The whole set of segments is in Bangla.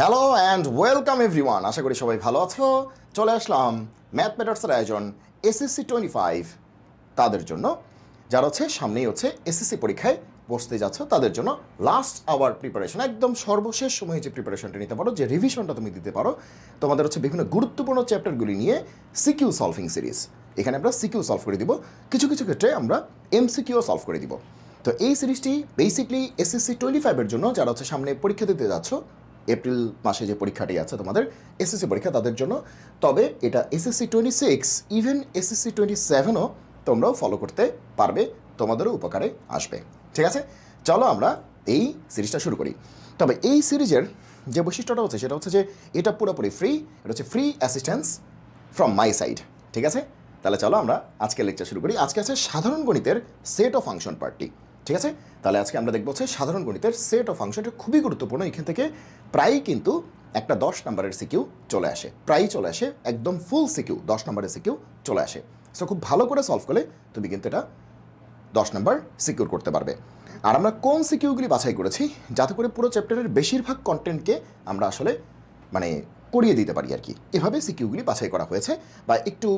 Hello and welcome everyone. আশা করি সবাই ভালো আছো। চলে আসলাম ম্যাথ ম্যাটার্সের আয়োজন এসএসসি 25 তাদের জন্য, যারা হচ্ছে সামনেই হচ্ছে এসএসসি পরীক্ষায় বসতে যাচ্ছ তাদের জন্য লাস্ট আওয়ার প্রিপারেশন, একদম সর্বশেষ সময়ে যে প্রিপারেশনটা নিতে পারো, যে রিভিশনটা তুমি দিতে পারো তোমাদের হচ্ছে বিভিন্ন গুরুত্বপূর্ণ চ্যাপ্টারগুলি নিয়ে সিকিউ সলভিং সিরিজ। এখানে আমরা সিকিউ সলভ করে দিব, কিছু কিছু ক্ষেত্রে আমরা এমসিকিউ সলভ করে দিব। তো এই সিরিজটি বেসিকলি এসএসসি 25-এর জন্য, যারা হচ্ছে সামনে পরীক্ষা দিতে যাচ্ছ, এপ্রিল মাসে যে পরীক্ষাটি আছে তোমাদের এসএসসি পরীক্ষা, তাদের জন্য। তবে এটা এসএসসি 26, ইভেন এসএসসি 27ও তোমরাও ফলো করতে পারবে, তোমাদেরও উপকারে আসবে। ঠিক আছে, চলো আমরা এই সিরিজটা শুরু করি। তবে এই সিরিজের যে বৈশিষ্ট্যটা হচ্ছে সেটা হচ্ছে যে এটা পুরোপুরি ফ্রি, এটা হচ্ছে free assistance from my side. ঠিক আছে, তাহলে চলো আমরা আজকের লেকচার শুরু করি। আজকে আছে সাধারণ গণিতের সেট অফ ফাংশন পার্টটি। ঠিক আছে, তাহলে আজকে আমরা দেখবো হচ্ছে সাধারণ গণিতের সেট অফ ফাংশনটা খুবই গুরুত্বপূর্ণ। এখান থেকে প্রায়ই কিন্তু একটা 10 নম্বরের সিকিউ চলে আসে, প্রায়ই চলে আসে, একদম ফুল সিকিউ 10 নম্বরের সিকিউ চলে আসে। সো খুব ভালো করে সলভ করলে তুমি কিন্তু এটা 10 নম্বর সিকিউর করতে পারবে। আর আমরা কোন সিকিউগুলি বাছাই করেছি যাতে করে পুরো চ্যাপ্টারের বেশিরভাগ কন্টেন্টকে আমরা আসলে মানে করিয়ে দিতে পারি আর কি, এভাবে সিকিউগুলি বাছাই করা হয়েছে। বা একটু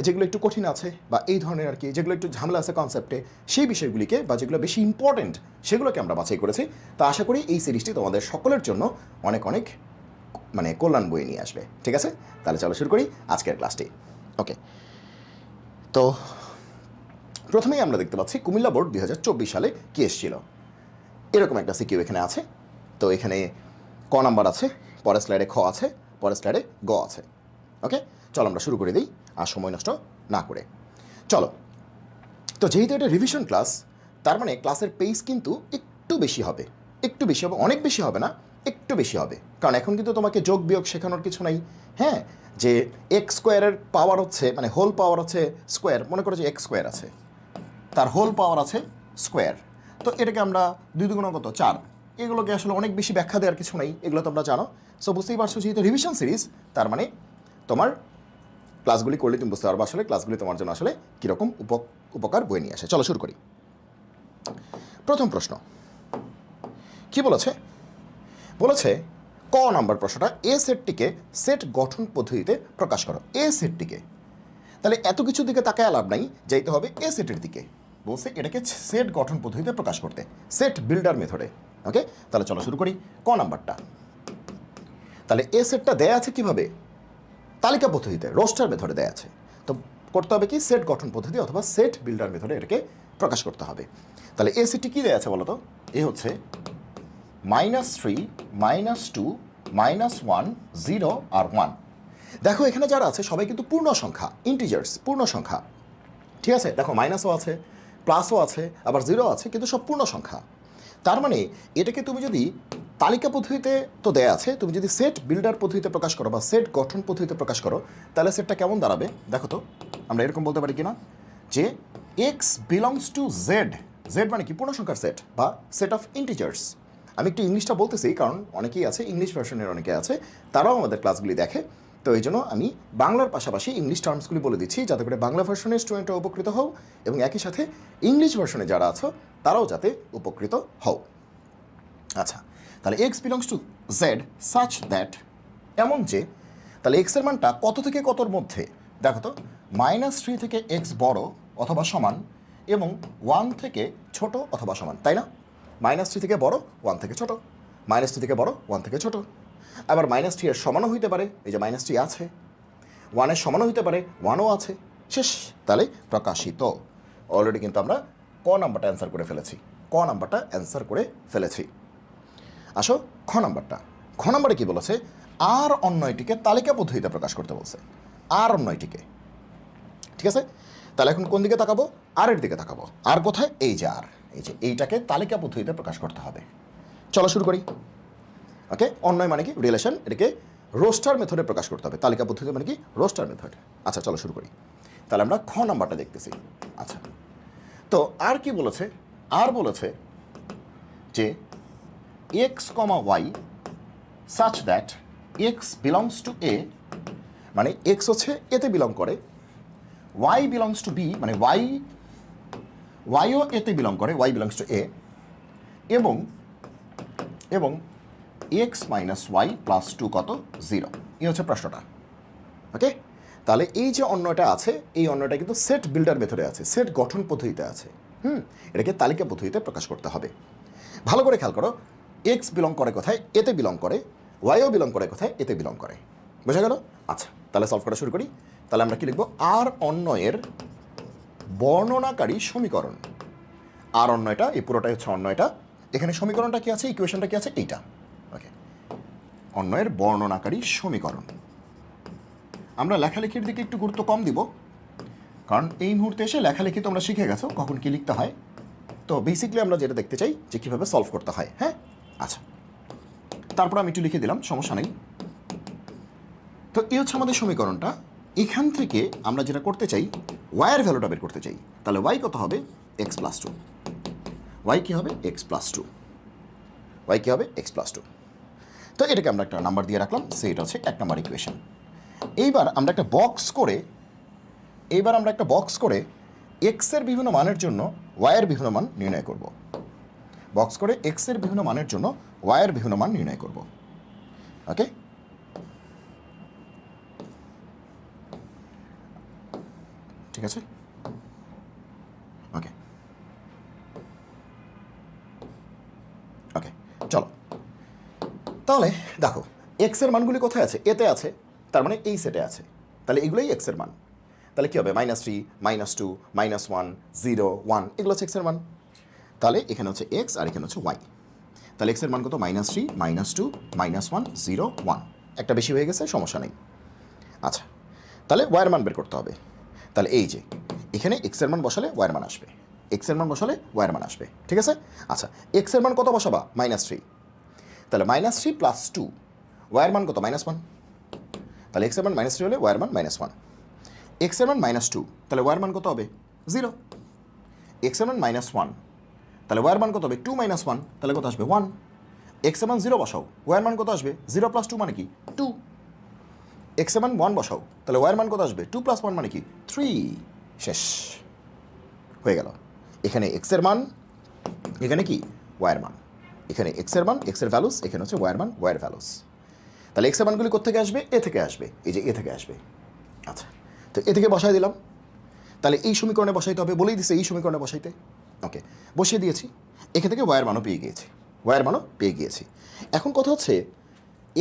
যেগুলো একটু কঠিন আছে বা এই ধরনের আর কি, যেগুলো একটু ঝামেলা আছে কনসেপ্টে, সেই বিষয়গুলিকে বা যেগুলো বেশি ইম্পর্টেন্ট সেগুলোকে আমরা বাছাই করেছি। তো আশা করি এই সিরিজটি তোমাদের সকলের জন্য অনেক অনেক মানে কল্যাণ বয়ে নিয়ে আসবে। ঠিক আছে, তাহলে চলো শুরু করি আজকের ক্লাসটি। ওকে, তো প্রথমেই আমরা দেখতে পাচ্ছি কুমিল্লা বোর্ড 2024 সালে কি এসেছিল, এরকম একটা সিকিউ এখানে আছে। তো এখানে ক নাম্বার আছে, পরের স্লাইডে খ আছে, পরের স্লাইডে গ আছে। ওকে, চলো আমরা শুরু করে দিই আর সময় নষ্ট না করে। চলো, তো যেহেতু এটা রিভিশন ক্লাস, তার মানে ক্লাসের পেস কিন্তু একটু বেশি হবে, একটু বেশি হবে, অনেক বেশি হবে না, একটু বেশি হবে। কারণ এখন কিন্তু তোমাকে যোগ বিয়োগ শেখানোর কিছু নাই। হ্যাঁ, যে এক্স স্কোয়ারের পাওয়ার হচ্ছে মানে হোল পাওয়ার হচ্ছে স্কোয়ার, মনে করো যে এক্স স্কোয়ার আছে, তার হোল পাওয়ার আছে স্কোয়ার, তো এটাকে আমরা 2 দুগুণ কত 4, এগুলোকে আসলে অনেক বেশি ব্যাখ্যা দেওয়ার কিছু নেই, এগুলো তোমরা জানো। সো বুঝতেই পারছো যেহেতু রিভিশন সিরিজ, তার মানে তোমার ক্লাসগুলি করলে তুমি বুঝতে পারবো আসলে ক্লাসগুলি তোমার জন্য আসলে কীরকম উপকার বয়ে নিয়ে আসে। চলো শুরু করি। প্রথম প্রশ্ন কি বলেছে, বলেছে ক নাম্বার প্রশ্নটা, এ সেটটিকে সেট গঠন পদ্ধতিতে প্রকাশ করো। এ সেটটিকে, তাহলে এত কিছুর দিকে তাকায় লাভ নাই, যাইতে হবে এ সেটের দিকে। বলছে এটাকে সেট গঠন পদ্ধতিতে প্রকাশ করতে, সেট বিল্ডার মেথডে। ওকে, তাহলে চলো শুরু করি ক নাম্বারটা। তাহলে এ সেটটা দেয়া আছে কিভাবে, তালিকা পদ্ধতিতে, রোস্টার মেথডে দেয়া আছে। তো করতে হবে কি, সেট গঠন পদ্ধতি অথবা সেট বিল্ডার মেথডে এটাকে প্রকাশ করতে হবে। তাহলে এ সেটটি কী দেয়া আছে বলো তো, এ হচ্ছে -3, -2, -1, 0 আর 1। দেখো এখানে যারা আছে সবাই কিন্তু পূর্ণ সংখ্যা, ইন্টিজার্স, পূর্ণ সংখ্যা। ঠিক আছে, দেখো মাইনাসও আছে, প্লাসও আছে, আবার 0 আছে, কিন্তু সব পূর্ণ সংখ্যা। তার মানে এটাকে তুমি যদি তালিকা পদ্ধতিতে তো দেয়া আছে, তুমি যদি সেট বিল্ডার পদ্ধতিতে প্রকাশ করো বা সেট গঠন পদ্ধতিতে প্রকাশ করো, তাহলে সেটটা কেমন দাঁড়াবে দেখো তো। আমরা এরকম বলতে পারি কিনা যে x belongs to Z, Z মানে কি পূর্ণ সংখ্যার সেট বা সেট অফ ইন্টিজার্স। আমি একটু ইংলিশটা বলতেছি কারণ অনেকেই আছে, ইংলিশ ভার্সনের অনেকে আছে, তারাও আমাদের ক্লাসগুলি দেখে। তো এই জন্য আমি বাংলার পাশাপাশি ইংলিশ টার্মসগুলি বলে দিচ্ছি, যাতে করে বাংলা ভার্সনের স্টুডেন্টরা উপকৃত হও এবং একই সাথে ইংলিশ ভার্সনে যারা আছো তারাও যাতে উপকৃত হও। আচ্ছা, তাহলে x belongs to Z such that, এমন যে, তাহলে এক্সের মানটা কত থেকে কতর মধ্যে দেখো তো, -3 থেকে এক্স বড় অথবা সমান এবং 1 থেকে ছোট অথবা সমান, তাই না? -3 থেকে বড়, 1 থেকে ছোট, -3 থেকে বড়, 1 থেকে ছোট। আবার -3 এর সমানও হইতে পারে, এই যে -3 আছে, 1 এর সমানও হইতে পারে, 1ও আছে, শেষ। তাহলে প্রকাশিত। অলরেডি কিন্তু আমরা ক নাম্বারটা অ্যান্সার করে ফেলেছি, ক নাম্বারটা অ্যান্সার করে ফেলেছি। আসো খ নাম্বারটা। খ নাম্বারে কি বলেছে, আর অন্যটিকে তালিকা পদ্ধতিতে প্রকাশ করতে বলছে, আর অন্যটিকে। ঠিক আছে, তাহলে এখন কোন দিকে তাকাবো, আর এর দিকে তাকাবো। আর কোথায়, এই যে আর, এই যে এইটাকে তালিকা পদ্ধতিতে প্রকাশ করতে হবে। চলো শুরু করি। ওকে, অন্যয় মানে কি রিলেশন, এটাকে রোস্টার মেথডে প্রকাশ করতে হবে, তালিকা পদ্ধতি মানে কি রোস্টার মেথড। আচ্ছা চলো শুরু করি। তাহলে আমরা খ নাম্বারটা দেখতেছি। আচ্ছা, তো আর কি বলেছে, আর বলেছে যে x comma y such that x belongs to A, মানে এক্স হচ্ছে এতে বিলং করে, ওয়াই বিলংস টু বি মানে ওয়াইও এতে বিলং করে, ওয়াই বিলংস টু এ, এবং x minus y plus two কত 0, এই হচ্ছে প্রশ্নটা। ওকে, তাহলে এই যে অন্যটা আছে, এই অন্যটা কিন্তু সেট বিল্ডার মেথডে আছে, সেট গঠন পদ্ধতিতে আছে। এটাকে তালিকা পদ্ধতিতে প্রকাশ করতে হবে। ভালো করে খেয়াল করো, এক্স বিলং করে কোথায়, এতে বিলং করে, ওয়াইও বিলং করে কোথায়, এতে বিলং করে। বোঝা গেল? আচ্ছা, তাহলে সলভ করা শুরু করি। তাহলে আমরা কি লিখবো, আর অন্যয়ের বর্ণনাকারী সমীকরণ। আর অন্যটা, এই পুরোটাই হচ্ছে অন্যটা। এখানে সমীকরণটা কি আছে, ইকুয়েশনটা কি আছে, এইটা। ওকে, অন্যয়ের বর্ণনাকারী সমীকরণ। আমরা লেখালেখির দিকে একটু গুরুত্ব কম দিব, কারণ এই মুহূর্তে এসে লেখালেখি তোমরা শিখে গেছো কখন কি লিখতে হয়। তো বেসিক্যালি আমরা যেটা দেখতে চাই যে কীভাবে সলভ করতে হয়। হ্যাঁ, আচ্ছা, তারপর আমি একটু লিখে দিলাম, সমস্যা নেই। তো এই হচ্ছে আমাদের সমীকরণটা। এখান থেকে আমরা যেটা করতে চাই, ওয়াইয়ের ভ্যালুটা বের করতে চাই। তাহলে ওয়াই কত হবে, এক্স প্লাস টু। ওয়াই কী হবে, এক্স প্লাস টু। ওয়াই কী হবে, এক্স প্লাস টু। তো এটাকে আমরা একটা নাম্বার দিয়ে রাখলাম, সেটা হচ্ছে 1 নম্বর ইকুয়েশন। এইবার আমরা একটা বক্স করে এক্সের বিভিন্ন মানের জন্য ওয়াইয়ের বিভিন্ন মান নির্ণয় করব। বক্স করে এক্সের বিভিন্ন মানের জন্য ওয়াইয়ের বিভিন্ন মান নির্ণয় করব। ওকে, ঠিক আছে। ওকে ওকে, চলো তাহলে দেখো, এক্সের মানগুলি কোথায় আছে, এতে আছে, তার মানে এই সেটে আছে। তাহলে এগুলোই এক্সের মান। তাহলে কী হবে, -3, -2, -1, 0, 1, এগুলো হচ্ছে এক্সের মান। তাহলে এখানে হচ্ছে এক্স আর এখানে হচ্ছে ওয়াই। তাহলে এক্সের মান কত, -3, -2, -1, 0, 1। একটা বেশি হয়ে গেছে, সমস্যা নেই। আচ্ছা, তাহলে ওয়াইয়ের মান বের করতে হবে। তাহলে এই যে এখানে এক্সের মান বসালে ওয়াইয়ের মান আসবে, এক্সের মান বসালে ওয়াইয়ের মান আসবে, ঠিক আছে। আচ্ছা, এক্সের মান কত বসাবা, -3। তাহলে -3 প্লাস 2, ওয়াইয়ের মান কত, -1। তাহলে এক্সের মান -3 হলে ওয়াইয়ের মান -1। এক্সের মান -2, তাহলে ওয়াইয়ের মান কত হবে, 0। এক্সের মান -1, তাহলে ওয়াইয়ের মান কত হবে, 2 - 1, তাহলে কত আসবে, 1। এক্সের মান 0 বসাও, ওয়াইয়ের মান কত আসবে, 0 + 2 মানে কি, 2। এক্সের মান 1 বসাও, তাহলে ওয়াইয়ের মান কত আসবে, 2 + 1 মানে কি, 3। শেষ হয়ে গেল। এখানে এক্সের মান, এখানে কি, ওয়াইয়ের মান। এখানে এক্সের মান, এক্সের ভ্যালুস, এখানে হচ্ছে ওয়াইয়ের মান, ওয়াইয়ের ভ্যালুস। তাহলে এক্সের মানগুলি কোথেকে আসবে, এ থেকে আসবে, এই যে এ থেকে আসবে। আচ্ছা, তো এ থেকে বসাই দিলাম। তাহলে এই সমীকরণে বসাইতে হবে, বলেই দিচ্ছে এই সমীকরণে বসাইতে। ওকে, বসিয়ে দিয়েছি। এখান থেকে ওয়াইয়ের মানও পেয়ে গিয়েছি, ওয়াইয়ের মানও পেয়ে গিয়েছি। এখন কথা হচ্ছে,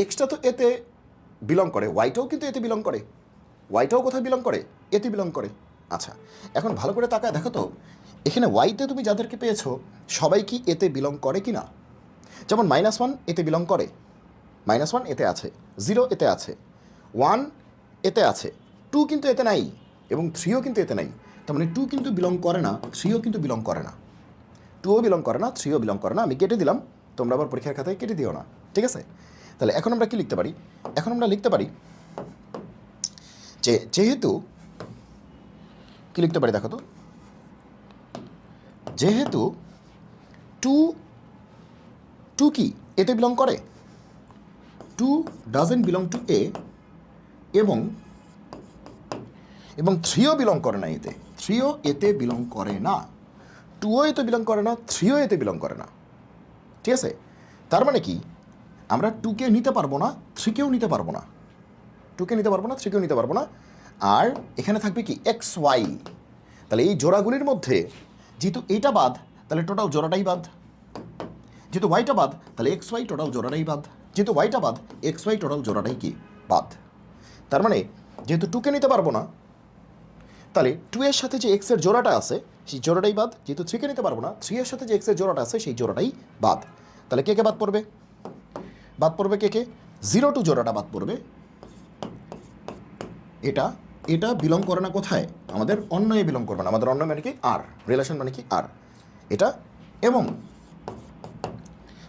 এক্সটা তো এতে বিলং করে, ওয়াইটাও কিন্তু এতে বিলং করে। ওয়াইটাও কোথায় বিলং করে, এতে বিলং করে। আচ্ছা, এখন ভালো করে তাকায় দেখো তো, এখানে ওয়াইতে তুমি যাদেরকে পেয়েছো সবাই কি এতে বিলং করে কি না। যেমন -1 এতে বিলং করে, -1 এতে আছে, 0 এতে আছে, 1 এতে আছে, 2 কিন্তু এতে নাই, এবং 3ও কিন্তু এতে নাই। তার মানে 2 কিন্তু বিলং করে না, 3ও কিন্তু বিলং করে না। 2ও বিলং করে না, 3ও বিলং করে না। আমি কেটে দিলাম, তোমরা আবার পরীক্ষার খাতায় কেটে দিও না, ঠিক আছে। তাহলে এখন আমরা কি লিখতে পারি, এখন আমরা লিখতে পারি যে যেহেতু, কি লিখতে পারি দেখো তো, যেহেতু 2 কি এতে বিলং করে, 2 ডাজেন্ট বিলং টু এ, এবং 3ও বিলং করে না এতে, 3ও এতে বিলং করে না, 2ও এতে বিলং করে না, 3ও এতে বিলং করে না, ঠিক আছে। তার মানে কি, আমরা 2কে নিতে পারবো না, 3কেও নিতে পারবো না, 2কে নিতে পারবো না, 3কেও নিতে পারবো না। আর এখানে থাকবে কি, এক্স ওয়াই। তাহলে এই জোড়াগুলির মধ্যে যেহেতু এইটা বাদ, তাহলে টোটাল জোড়াটাই বাদ। যেহেতু ওয়াইটা বাদ, তাহলে এক্স ওয়াই টোটাল জোড়াটাই বাদ। যেহেতু ওয়াইটা বাদ, এক্স ওয়াই টোটাল জোড়াটাই কি, বাদ। তার মানে যেহেতু 2কে নিতে পারবো না, তাহলে 2 এর সাথে যে এক্সের জোড়াটা আছে সেই জোড়াটাই বাদ। যেহেতু 3কে নিতে পারবো না, 3 এর সাথে যে এক্সের জোড়াটা আছে সেই জোড়াটাই বাদ। তাহলে কে কে বাদ পড়বে, বাদ পড়বে কে কে, 0 টু জোড়াটা বাদ পড়বে। এটা এটা বিলং করে না কোথায়, আমাদের অন্যয়ে বিলং করবে না। আমাদের অন্য মানে কি, আর, রিলেশন মানে কি, আর, এটা। এবং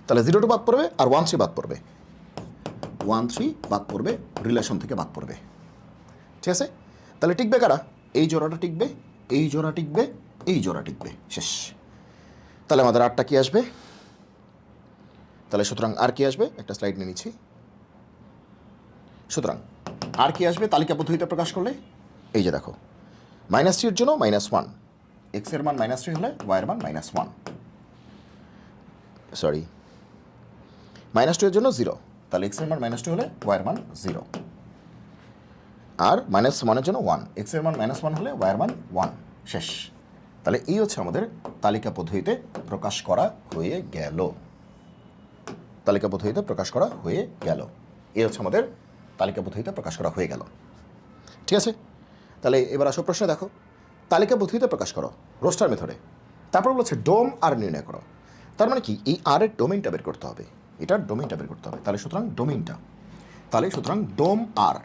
তাহলে 0 টু বাদ পড়বে, আর 1 3 বাদ পড়বে, 1 3 বাদ পড়বে, রিলেশন থেকে বাদ পড়বে, ঠিক আছে। তাহলে টিকবে কারা, এই জোড়াটা টিকবে, এই জোড়া টিকবে, এই জোড়া টিকবে, শেষ। তাহলে আমাদের আরটা কি আসবে, তাহলে সুতরাং আর কি আসবে, একটা স্লাইড নিয়ে নিচ্ছি। সুতরাং আর কি আসবে তালিকা পদ্ধতিতে প্রকাশ করলে, এই যে দেখো, -3 এর জন্য -1, এক্সের মান -3 হলে ওয়াইয়ের মান -1, সরি -2 এর জন্য 0, তাহলে x এর মান -2 হলে y এর মান 0, আর -1 এর জন্য 1, x এর মান -1 হলে y এর মান 1, শেষ। তাহলে এই হচ্ছে আমাদের তালিকা পদ্ধতিতে প্রকাশ করা হয়ে গেল। তালিকা পদ্ধতিতে প্রকাশ করা হয়ে গেল, এই হচ্ছে আমাদের তালিকা পদ্ধতিতে প্রকাশ করা হয়ে গেল। ঠিক আছে, তাহলে এবার আসো প্রশ্ন দেখো, তালিকা পদ্ধতিতে প্রকাশ করো রোস্টার মেথডে। তারপর বলছে ডোম আর নির্ণয় করো। তার মানে কি, এই আর এর ডোমেইনটা বের করতে হবে, এটার ডোমেইনটা বের করতে হবে। তাহলে সুতরাং ডোমেইনটা, তাহলে সুতরাং ডোম আর,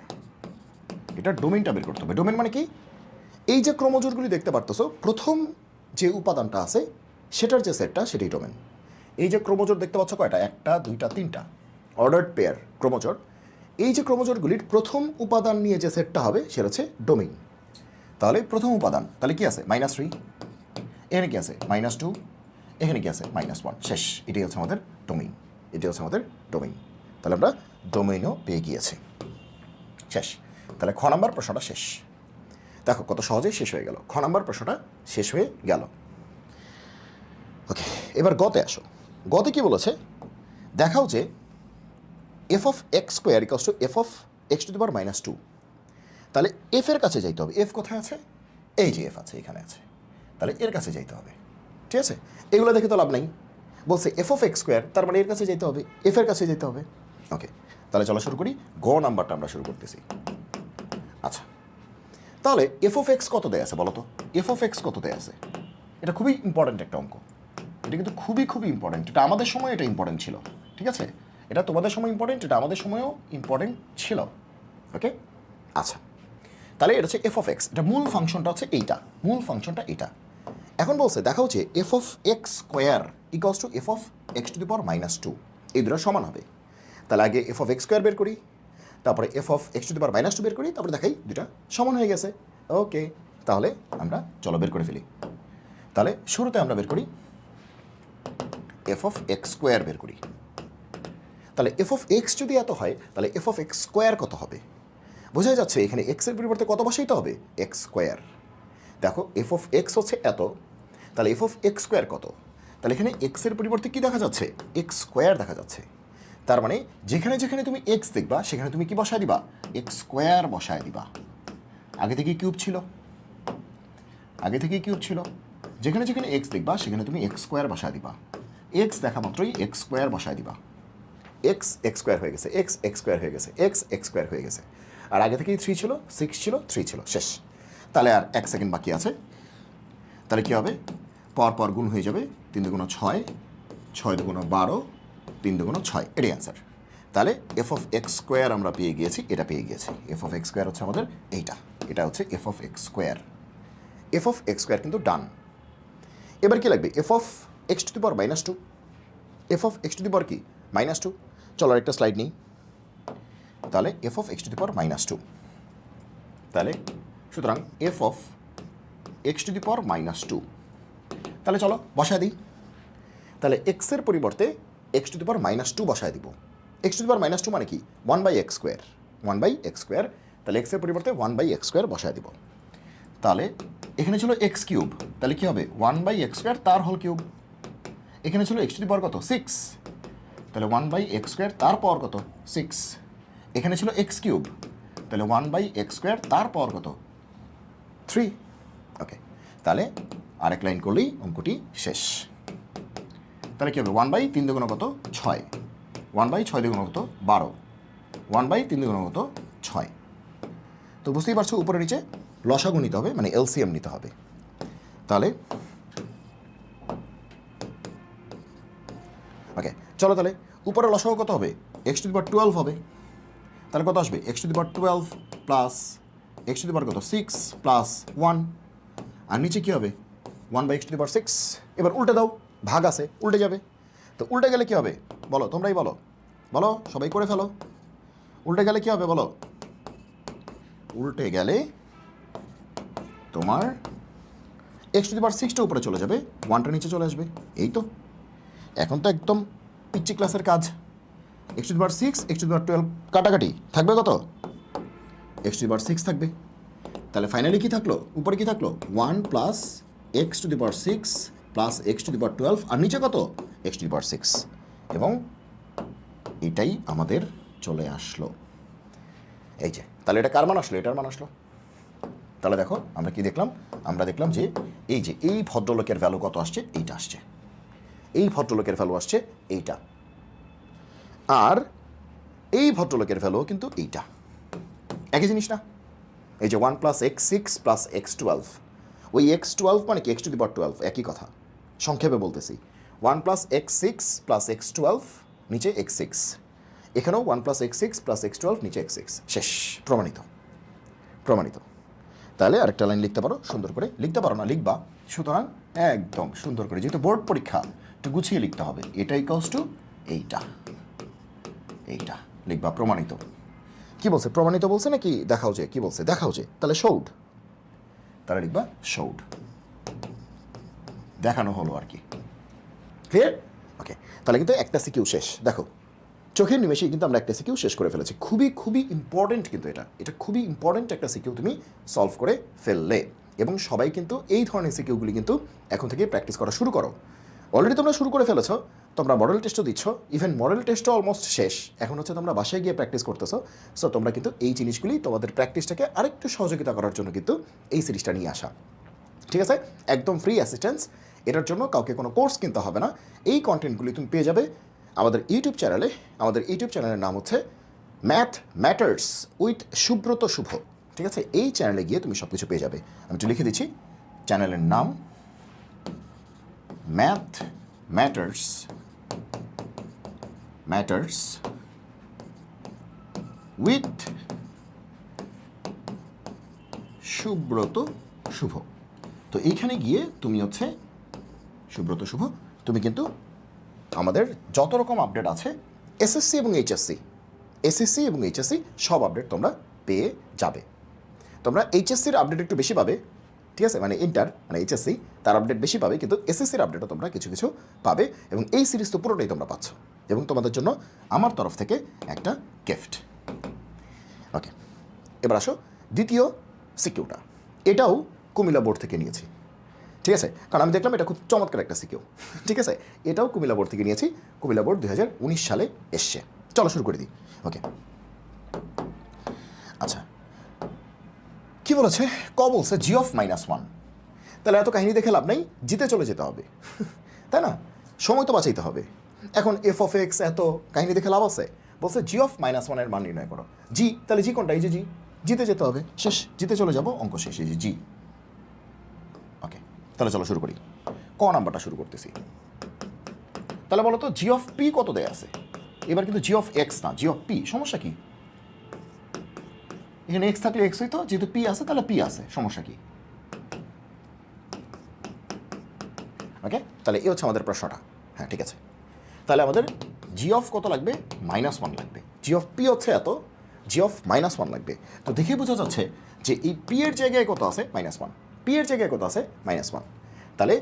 এটার ডোমেইনটা বের করতে হবে। ডোমেইন মানে কি, এই যে ক্রোমোজোরগুলি দেখতে পারতেছো, প্রথম যে উপাদানটা আছে সেটার যে সেটটা, সেটাই ডোমেন। এই যে ক্রোমোজোর দেখতে পাচ্ছ কয়টা, 1টা 2টা 3টা অর্ডার্ড পেয়ার ক্রোমোজোর। এই যে ক্রোমোজোরগুলির প্রথম উপাদান নিয়ে যে সেটটা হবে সেটা হচ্ছে ডোমেইন। তাহলে প্রথম উপাদান, তাহলে কি আছে -3, এখানে কি আছে -2, এখানে কি আছে -1, শেষ। এটাই হচ্ছে আমাদের ডোমেইন, এটাই হচ্ছে আমাদের ডোমেইন। তাহলে আমরা ডোমেইনও পেয়ে গিয়েছি, শেষ। তাহলে খ নাম্বার প্রশ্নটা শেষ। দেখো কত সহজেই শেষ হয়ে গেল, খ নাম্বার প্রশ্নটা শেষ হয়ে গেল। ওকে, এবার গতে আসো। গতে কি বলেছে, দেখাও যে f(x² = f(x⁻²)। তাহলে এফ এর কাছে যাইতে হবে। এফ কোথায় আছে, এই যে এফ আছে, এখানে আছে, তাহলে এর কাছে যাইতে হবে। ঠিক আছে, এগুলো দেখে তো লাভ নেই, বলছে f(x²), তার মানে এর কাছে যেতে হবে, এফ এর কাছে যেতে হবে। ওকে, তাহলে চলো শুরু করি। গ নাম্বারটা আমরা শুরু করতেছি। আচ্ছা, তাহলে f(x) কত দেয়া আছে বলো তো, f(x) কত দেয়া আছে? এটা খুবই ইম্পর্ট্যান্ট একটা অঙ্ক, এটা কিন্তু খুবই খুবই ইম্পর্ট্যান্ট। এটা আমাদের সময় এটা ইম্পর্ট্যান্ট ছিল, ঠিক আছে, এটা তোমাদের সময় ইম্পর্ট্যান্ট, এটা আমাদের সময়ও ইম্পর্ট্যান্ট ছিল। ওকে, আচ্ছা, তাহলে এটা হচ্ছে f(x), এটা মূল ফাংশনটা হচ্ছে এইটা, মূল ফাংশনটা এটা। এখন বলছে দেখাও যে f(x²) = f(x⁻²), এই দুটো সমান হবে। তাহলে আগে f(x²) বের করি, তারপরে f(x⁻²) বের করি, তারপরে দেখাই দুটা সমান হয়ে গেছে। ওকে, তাহলে আমরা চলো বের করে ফেলি। তাহলে শুরুতে আমরা বের করি f(x²) বের করি। তাহলে f(x) যদি এত হয়, তাহলে f(x²) কত হবে? বোঝা যাচ্ছে এখানে x এর পরিবর্তে কত বসাইতে হবে, x²। দেখো f(x) হচ্ছে এত, তাহলে f(x²) কত? তাহলে এখানে x এর পরিবর্তে কি দেখা যাচ্ছে, x² দেখা যাচ্ছে। তার মানে যেখানে যেখানে তুমি x দেখবা সেখানে তুমি কি বসায় দিবা, x² বসায় দিবা। আগে থেকে কিউব ছিল, আগে থেকে কিউব ছিল, যেখানে যেখানে x দেখবা সেখানে তুমি x² বসায় দিবা। x দেখা মাত্রই x² বসায় দিবা। x² হয়ে গেছে, x² হয়ে গেছে, x² হয়ে গেছে। আর আগে থেকেই 3 ছিল, 6 ছিল, 3 ছিল, শেষ। তাহলে আর 1 সেকেন্ড বাকি আছে। তাহলে কী হবে, পর পর গুণ হয়ে যাবে, 3 × 6, 6 × 12, 3 × 6, এটাই অ্যান্সার। তাহলে f(x²) আমরা পেয়ে গিয়েছি, এটা পেয়ে গিয়েছি। f(x²) হচ্ছে আমাদের এইটা, এটা হচ্ছে f(x²). f(x²) কিন্তু ডান। এবার কি লাগবে, f(x⁻²), f(x⁻² কি -2। চলো একটা স্লাইড নিই। তাহলে f(x⁻²), তাহলে সুতরাং f(x⁻²), তাহলে চলো বসায় দিই। তাহলে x এর পরিবর্তে x⁻² বসায় দিব। x⁻² মানে কি, 1/x², 1/x²। তাহলে x এর পরিবর্তে 1/x² বসায় দিব। তাহলে এখানে ছিল x³ তাহলে কি হবে 1/x² তার হোল কিউব। এখানে ছিল x টু দি পাওয়ার কত 6 তাহলে 1/x² তার পাওয়ার কত 6। এখানে ছিল x³ তাহলে 1/x² তার পাওয়ার কত 3। ওকে তাহলে আরেক লাইন করলেই অঙ্কটি শেষ। তাহলে কি হবে 1/3 দুগুণ কত 6, 1/6 দুগুণ কত 12, 1/3 দুগুণ কত 6। তো বুঝতেই পারছো উপরে নিচে লসাগু নিতে হবে মানে এলসিএম নিতে হবে। তাহলে ওকে চলো তাহলে উপরে লসাগু কত হবে x টু দি পাওয়ার 12 হবে। তাহলে কত আসবে x to the power 12 plus x to the power কত 6 প্লাস 1 আর নিচে কী হবে 1/x টু দি পাওয়ার 6। এবার উল্টে দাও ভাগ আছে উল্টে যাবে। তো উল্টে গেলে কী হবে বলো তোমরাই বলো বলো সবাই করে ফেলো। উল্টে গেলে কী হবে বলো উল্টে গেলে তোমার x টু দি পাওয়ার 6টা উপরে চলে যাবে 1টা নিচে চলে আসবে। এই তো এখন তো একদম পিচ্চি ক্লাসের কাজ। x to the power 6 x to the power 12 কাটাকাটি থাকবে কত x টু দি পাওয়ার 6 থাকবে। তাহলে ফাইনালি কী থাকলো উপরে কী থাকলো 1 plus x to the power 6 plus x to the power 12 আর নিচে কত x টু দি পাওয়ার 6 এবং এটাই আমাদের চলে আসলো। এই যে তাহলে এটা কার মান আসলো? এটার মান আসলো। তাহলে দেখো আমরা কি দেখলাম? আমরা দেখলাম যে এই ভদ্রলোকের ভ্যালু কত আসছে? এইটা আসছে। এই ভদ্রলোকের ভ্যালু আসছে এইটা, আর এই ভদ্রলোকের ভ্যালু কিন্তু এইটা। একই জিনিস না? এই যে 1 + x6 + x12, ওই x12 মানে কি x⁻12, একই কথা। সংক্ষেপে বলতেছি, 1 + x6 + x12 নিচে x6, এখানেও 1 + x6 + x12 নিচে x6। শেষ, প্রমাণিত। প্রমাণিত। তাহলে আরেকটা লাইন লিখতে পারো, সুন্দর করে লিখতে পারো না, লিখবা। সুতরাং একদম সুন্দর করে, যেহেতু বোর্ড পরীক্ষা একটু গুছিয়ে লিখতে হবে। এটা ইকুয়ালস টু এইটা, এইটা লিখবা। প্রমাণিত। কি বলছে? প্রমাণিত বলছে নাকি দেখাও যে? কি বলছে? দেখাও যে। তাহলে শোড, তাহলে লিখবা শোড, দেখানো হলো আর কি। ক্লিয়ার? ওকে, তাহলে কিন্তু একটা সিকিউ শেষ। দেখো চোখের নিমেষেই কিন্তু আমরা একটা সিকিউ শেষ করে ফেলেছি। খুবই খুবই ইম্পর্টেন্ট কিন্তু এটা খুবই ইম্পর্টেন্ট একটা সিকিউ তুমি সলভ করে ফেললে। এবং সবাই কিন্তু এই ধরনের সিকিউগুলি কিন্তু এখন থেকে প্র্যাকটিস করা শুরু করো। অলরেডি তোমরা শুরু করে ফেলেছো, তোমরা মডেল টেস্টও দিচ্ছ, ইভেন মডেল টেস্টও অলমোস্ট শেষ। এখন হচ্ছে তোমরা বাসায় গিয়ে প্র্যাকটিস করতেছো। সো তোমরা কিন্তু এই জিনিসগুলি তোমাদের প্র্যাকটিসটাকে আরেকটু সহযোগিতা করার জন্য কিন্তু এই সিরিজটা নিয়ে আসা। ঠিক আছে? একদম ফ্রি অ্যাসিস্ট্যান্স। এটার জন্য কাউকে কোনো কোর্স কিনতে হবে না। এই কন্টেন্টগুলি তুমি পেয়ে যাবে আমাদের ইউটিউব চ্যানেলে। আমাদের ইউটিউব চ্যানেলের নাম হচ্ছে ম্যাথ ম্যাটার্স উইথ সুব্রত শুভ। ঠিক আছে? এই চ্যানেলে গিয়ে তুমি সব কিছু পেয়ে যাবে। আমি একটু লিখে দিচ্ছি, চ্যানেলের নাম math matters matters with Subrata Shubho. তো এইখানে গিয়ে তুমি হচ্ছে সুব্রত শুভ, তুমি কিন্তু আমাদের যত রকম আপডেট আছে এসএসসি এবং এইচএসসি সব আপডেট তোমরা পেয়ে যাবে। তোমরা এইচএসসির আপডেট একটু বেশি পাবে, ঠিক আছে? মানে ইন্টার মানে এইচএসসি তার আপডেট বেশি পাবে, কিন্তু এসএসসির আপডেটও তোমরা কিছু কিছু পাবে। এবং এই সিরিজ তো পুরোটাই তোমরা পাচ্ছ, এবং তোমাদের জন্য আমার তরফ থেকে একটা গিফট। ওকে, এবার আসো দ্বিতীয় সিকিউটা। এটাও কুমিল্লা বোর্ড থেকে নিয়েছি, ঠিক আছে? কারণ আমি দেখলাম এটা খুব চমৎকার একটা সিকিউ। ঠিক আছে, এটাও কুমিল্লা বোর্ড থেকে নিয়েছি। কুমিল্লা বোর্ড 2019 সালে এসছে। চলো শুরু করে দিই। ওকে, আচ্ছা কি বলেছে? ক বলছে g(-1)। তাহলে এত কাহিনী দেখে লাভ নাই, জিতে চলে যেতে হবে। তাই না? সময় তো বাঁচাইতে হবে। এখন f(x) এত কাহিনী দেখে লাভ আছে? বলছে g(-1) এর মান নির্ণয় করো। জি, তাহলে জি কোনটা? এই যে জি, জিতে যেতে হবে। শেষ, জিতে চলে যাব, অঙ্ক শেষ। এই যে জি। ওকে, তাহলে চলো শুরু করি। ক নাম্বারটা শুরু করতেছি। তাহলে বলো তো g(p) কত দেয়া আছে? এবার কিন্তু g(x) না, g(p). সমস্যা কি? এখানে x থাকলে x হইতো, যেহেতু p আছে তাহলে p আছে, সমস্যা কি? ওকে, তাহলে এই হচ্ছে আমাদের প্রশ্নটা। হ্যাঁ ঠিক আছে, তাহলে আমাদের g কত লাগবে? -1 লাগবে। g(p) হচ্ছে এত, g(-1) লাগবে। তো দেখে বোঝা যাচ্ছে যে এই p এর জায়গায় কত আছে? -1। p এর জায়গায় কত আছে? -1। তাহলে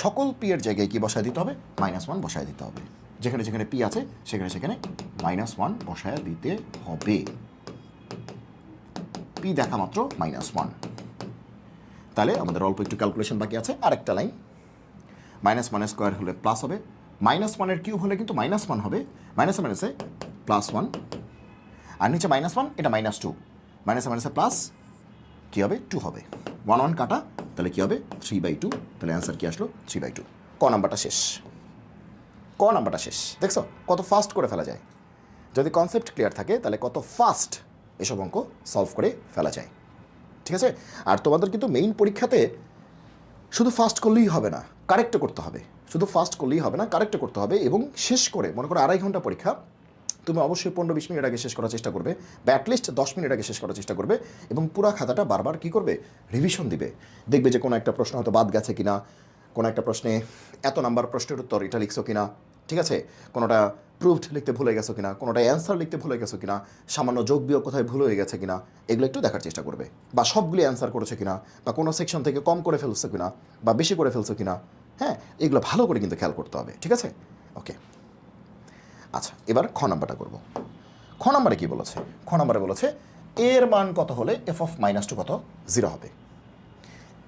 সকল p এর জায়গায় কি বসায় দিতে হবে? -1 বসায় দিতে হবে। যেখানে যেখানে p আছে সেখানে সেখানে -1 বসায় দিতে হবে। p দেখা মাত্র -1। তাহলে আমাদের অল্প একটু ক্যালকুলেশন বাকি আছে। আরেকটা লাইন, -1 স্কোয়ার হলে প্লাস হবে, -1 কিউব হলে কিন্তু -1 হবে, মাইনাসে মাইনাসে +1, আর নিচে -1 এটা -2, মাইনাসে মাইনাসে প্লাস কী হবে? 2 হবে। 1 কাটা, তাহলে কী হবে? 3/2। তাহলে অ্যান্সার কী আসলো? 3/2। ক নাম্বারটা শেষ। ক নাম্বারটা শেষ। দেখছো কত ফাস্ট করে ফেলা যায়? যদি কনসেপ্ট ক্লিয়ার থাকে তাহলে কত ফাস্ট এসব অঙ্ক সলভ করে ফেলা যায়। ঠিক আছে? আর তোমাদের কিন্তু মেইন পরীক্ষাতে শুধু ফাস্ট করলেই হবে না, কারেক্টও করতে হবে। শুধু ফাস্ট করলেই হবে না, কারেক্টও করতে হবে। এবং শেষ করে, মনে করো 2.5 ঘন্টা পরীক্ষা, তুমি অবশ্যই 15-20 মিনিট আগে শেষ করার চেষ্টা করবে, বা অ্যাটলিস্ট 10 মিনিট আগে শেষ করার চেষ্টা করবে। এবং পুরো খাতাটা বারবার কী করবে? রিভিশন দিবে। দেখবে যে কোনো একটা প্রশ্ন হয়তো বাদ গেছে কিনা, কোনো একটা প্রশ্নে এত নাম্বার প্রশ্নের উত্তর এটা লিখছো কিনা, ঠিক আছে? কোনোটা প্রুভড লিখতে ভুলে গেছো কিনা, কোনোটা অ্যান্সার লিখতে ভুলে গেছো কিনা, সামান্য যোগ বিয়োগ কোথায় ভুল হয়ে গেছে কিনা, এগুলো একটু দেখার চেষ্টা করবে। বা সবগুলি অ্যান্সার করেছো কিনা, বা কোনো সেকশন থেকে কম করে ফেলছো কিনা, বা বেশি করে ফেলছো কিনা। হ্যাঁ, এগুলো ভালো করে কিন্তু খেয়াল করতে হবে। ঠিক আছে? ওকে, আচ্ছা এবার খ নাম্বারটা করবো। খ নাম্বারে কী বলেছে? খ নাম্বারে বলেছে এর মান কত হলে f(-2) কত? 0 হবে।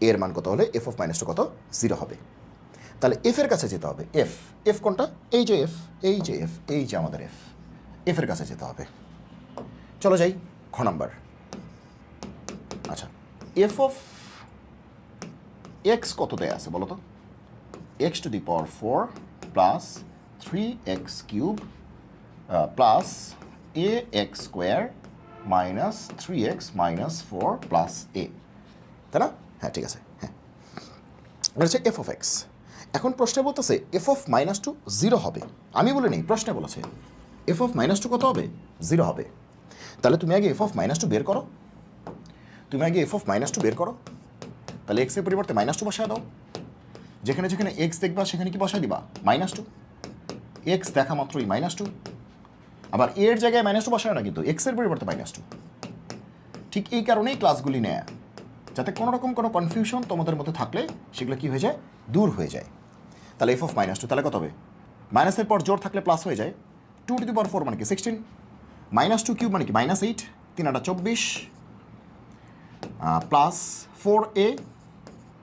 এর মান কত হলে f(-2) কত? 0 হবে। তাহলে এফ এর কাছে যেতে হবে। এফ কোনটা? এই যে এফ, এই যে এফ, এই যে আমাদের এফ। এফের কাছে যেতে হবে। চলো যাই খ নাম্বার। আচ্ছা, এফ অফ এক্স কত দেয়া আছে বলো তো? X to the power 4 plus 3x cube plus a x square minus 3x minus 4 plus a, তাই না? হ্যাঁ ঠিক আছে। হ্যাঁ, এটা হচ্ছে এফ অফ এক্স। এখন প্রশ্নে বলতেছে এফ অফ মাইনাস টু 0 হবে। আমি বলে নেই, প্রশ্নে বলেছে এফ অফ মাইনাস টু কত হবে? 0 হবে। তাহলে তুমি আগে এফ অফ মাইনাস টু বের করো। তুমি আগে এফ অফ মাইনাস টু বের করো। তাহলে এক্সের পরিবর্তে মাইনাস টু বসায় দাও। যেখানে যেখানে এক্স দেখবা সেখানে কি বসায় দিবা? Minus two. এক্স দেখা মাত্রই মাইনাস টু। আবার এর জায়গায় মাইনাস টু বসায় না, কিন্তু এক্সের পরিবর্তে মাইনাস টু। ঠিক এই কারণেই ক্লাসগুলি নেয়া, যাতে কোনো রকম কোনো কনফিউশন তোমাদের মধ্যে থাকলে সেগুলো কি হয়ে যায়? দূর হয়ে যায়। তাহলে এফ অফ মাইনাস টু তাহলে কত হবে? মাইনাসের পর জোর থাকলে প্লাস হয়ে যায়। 2 টু দি পাওয়ার 4 মানে কি 16, মাইনাস 2 কিউব মানে কি মাইনাস 8, 3 8 24 প্লাস 4a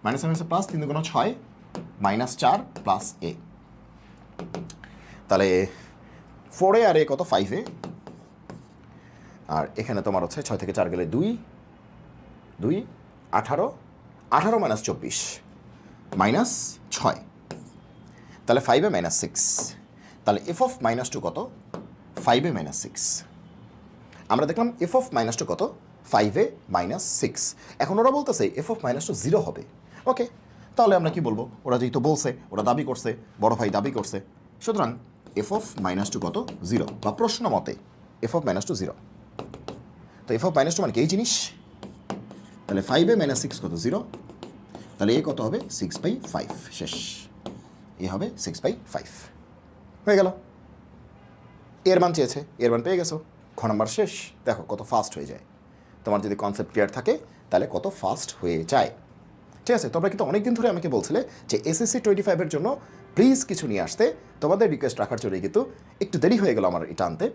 মাইনাস মাইনাসে প্লাস 3 2 6 মাইনাস 4 প্লাস এ। তাহলে 4a আর এ কত? 5a। আর এখানে তোমার হচ্ছে 6 থেকে 4 গেলে 2 2 18 18 মাইনাস 24 মাইনাস 6, তাহলে 5a মাইনাস 6। তাহলে এফ অফ মাইনাস টু কত? 5a minus 6। আমরা দেখলাম এফ অফ মাইনাস টু কত? 5a minus 6। এখন ওরা বলতেছে এফ অফ মাইনাস টু 0 হবে। ওকে, তাহলে আমরা কি বলবো? ওরা যেহেতু বলছে, ওরা দাবি করছে, বড় ভাই দাবি করছে, সুতরাং এফ অফ মাইনাস টু কত? 0, বা প্রশ্ন মতে এফ অফ মাইনাস টু 0। তো এফ অফ মাইনাস টু মানে কি এই জিনিস? তাহলে 5a মাইনাস 6 কত? 0। তাহলে এ কত হবে? 6/5। শেষ। এ হবে 6/5। হয়ে গেল। এর মান চেয়েছে, এর মান পেয়ে গেছো। খ নাম্বার শেষ। দেখো কত ফাস্ট হয়ে যায়। তোমার যদি কনসেপ্ট ক্লিয়ার থাকে তাহলে কত ফাস্ট হয়ে যায়। ঠিক আছে, তোমরা কিন্তু অনেকদিন ধরে আমাকে বলছিলে যে এসএসসি 25-এর জন্য প্লিজ কিছু নিয়ে আসতে। তোমাদের রিকোয়েস্ট রাখার জন্যই কিন্তু একটু দেরি হয়ে গেল আমার এটা আনতে,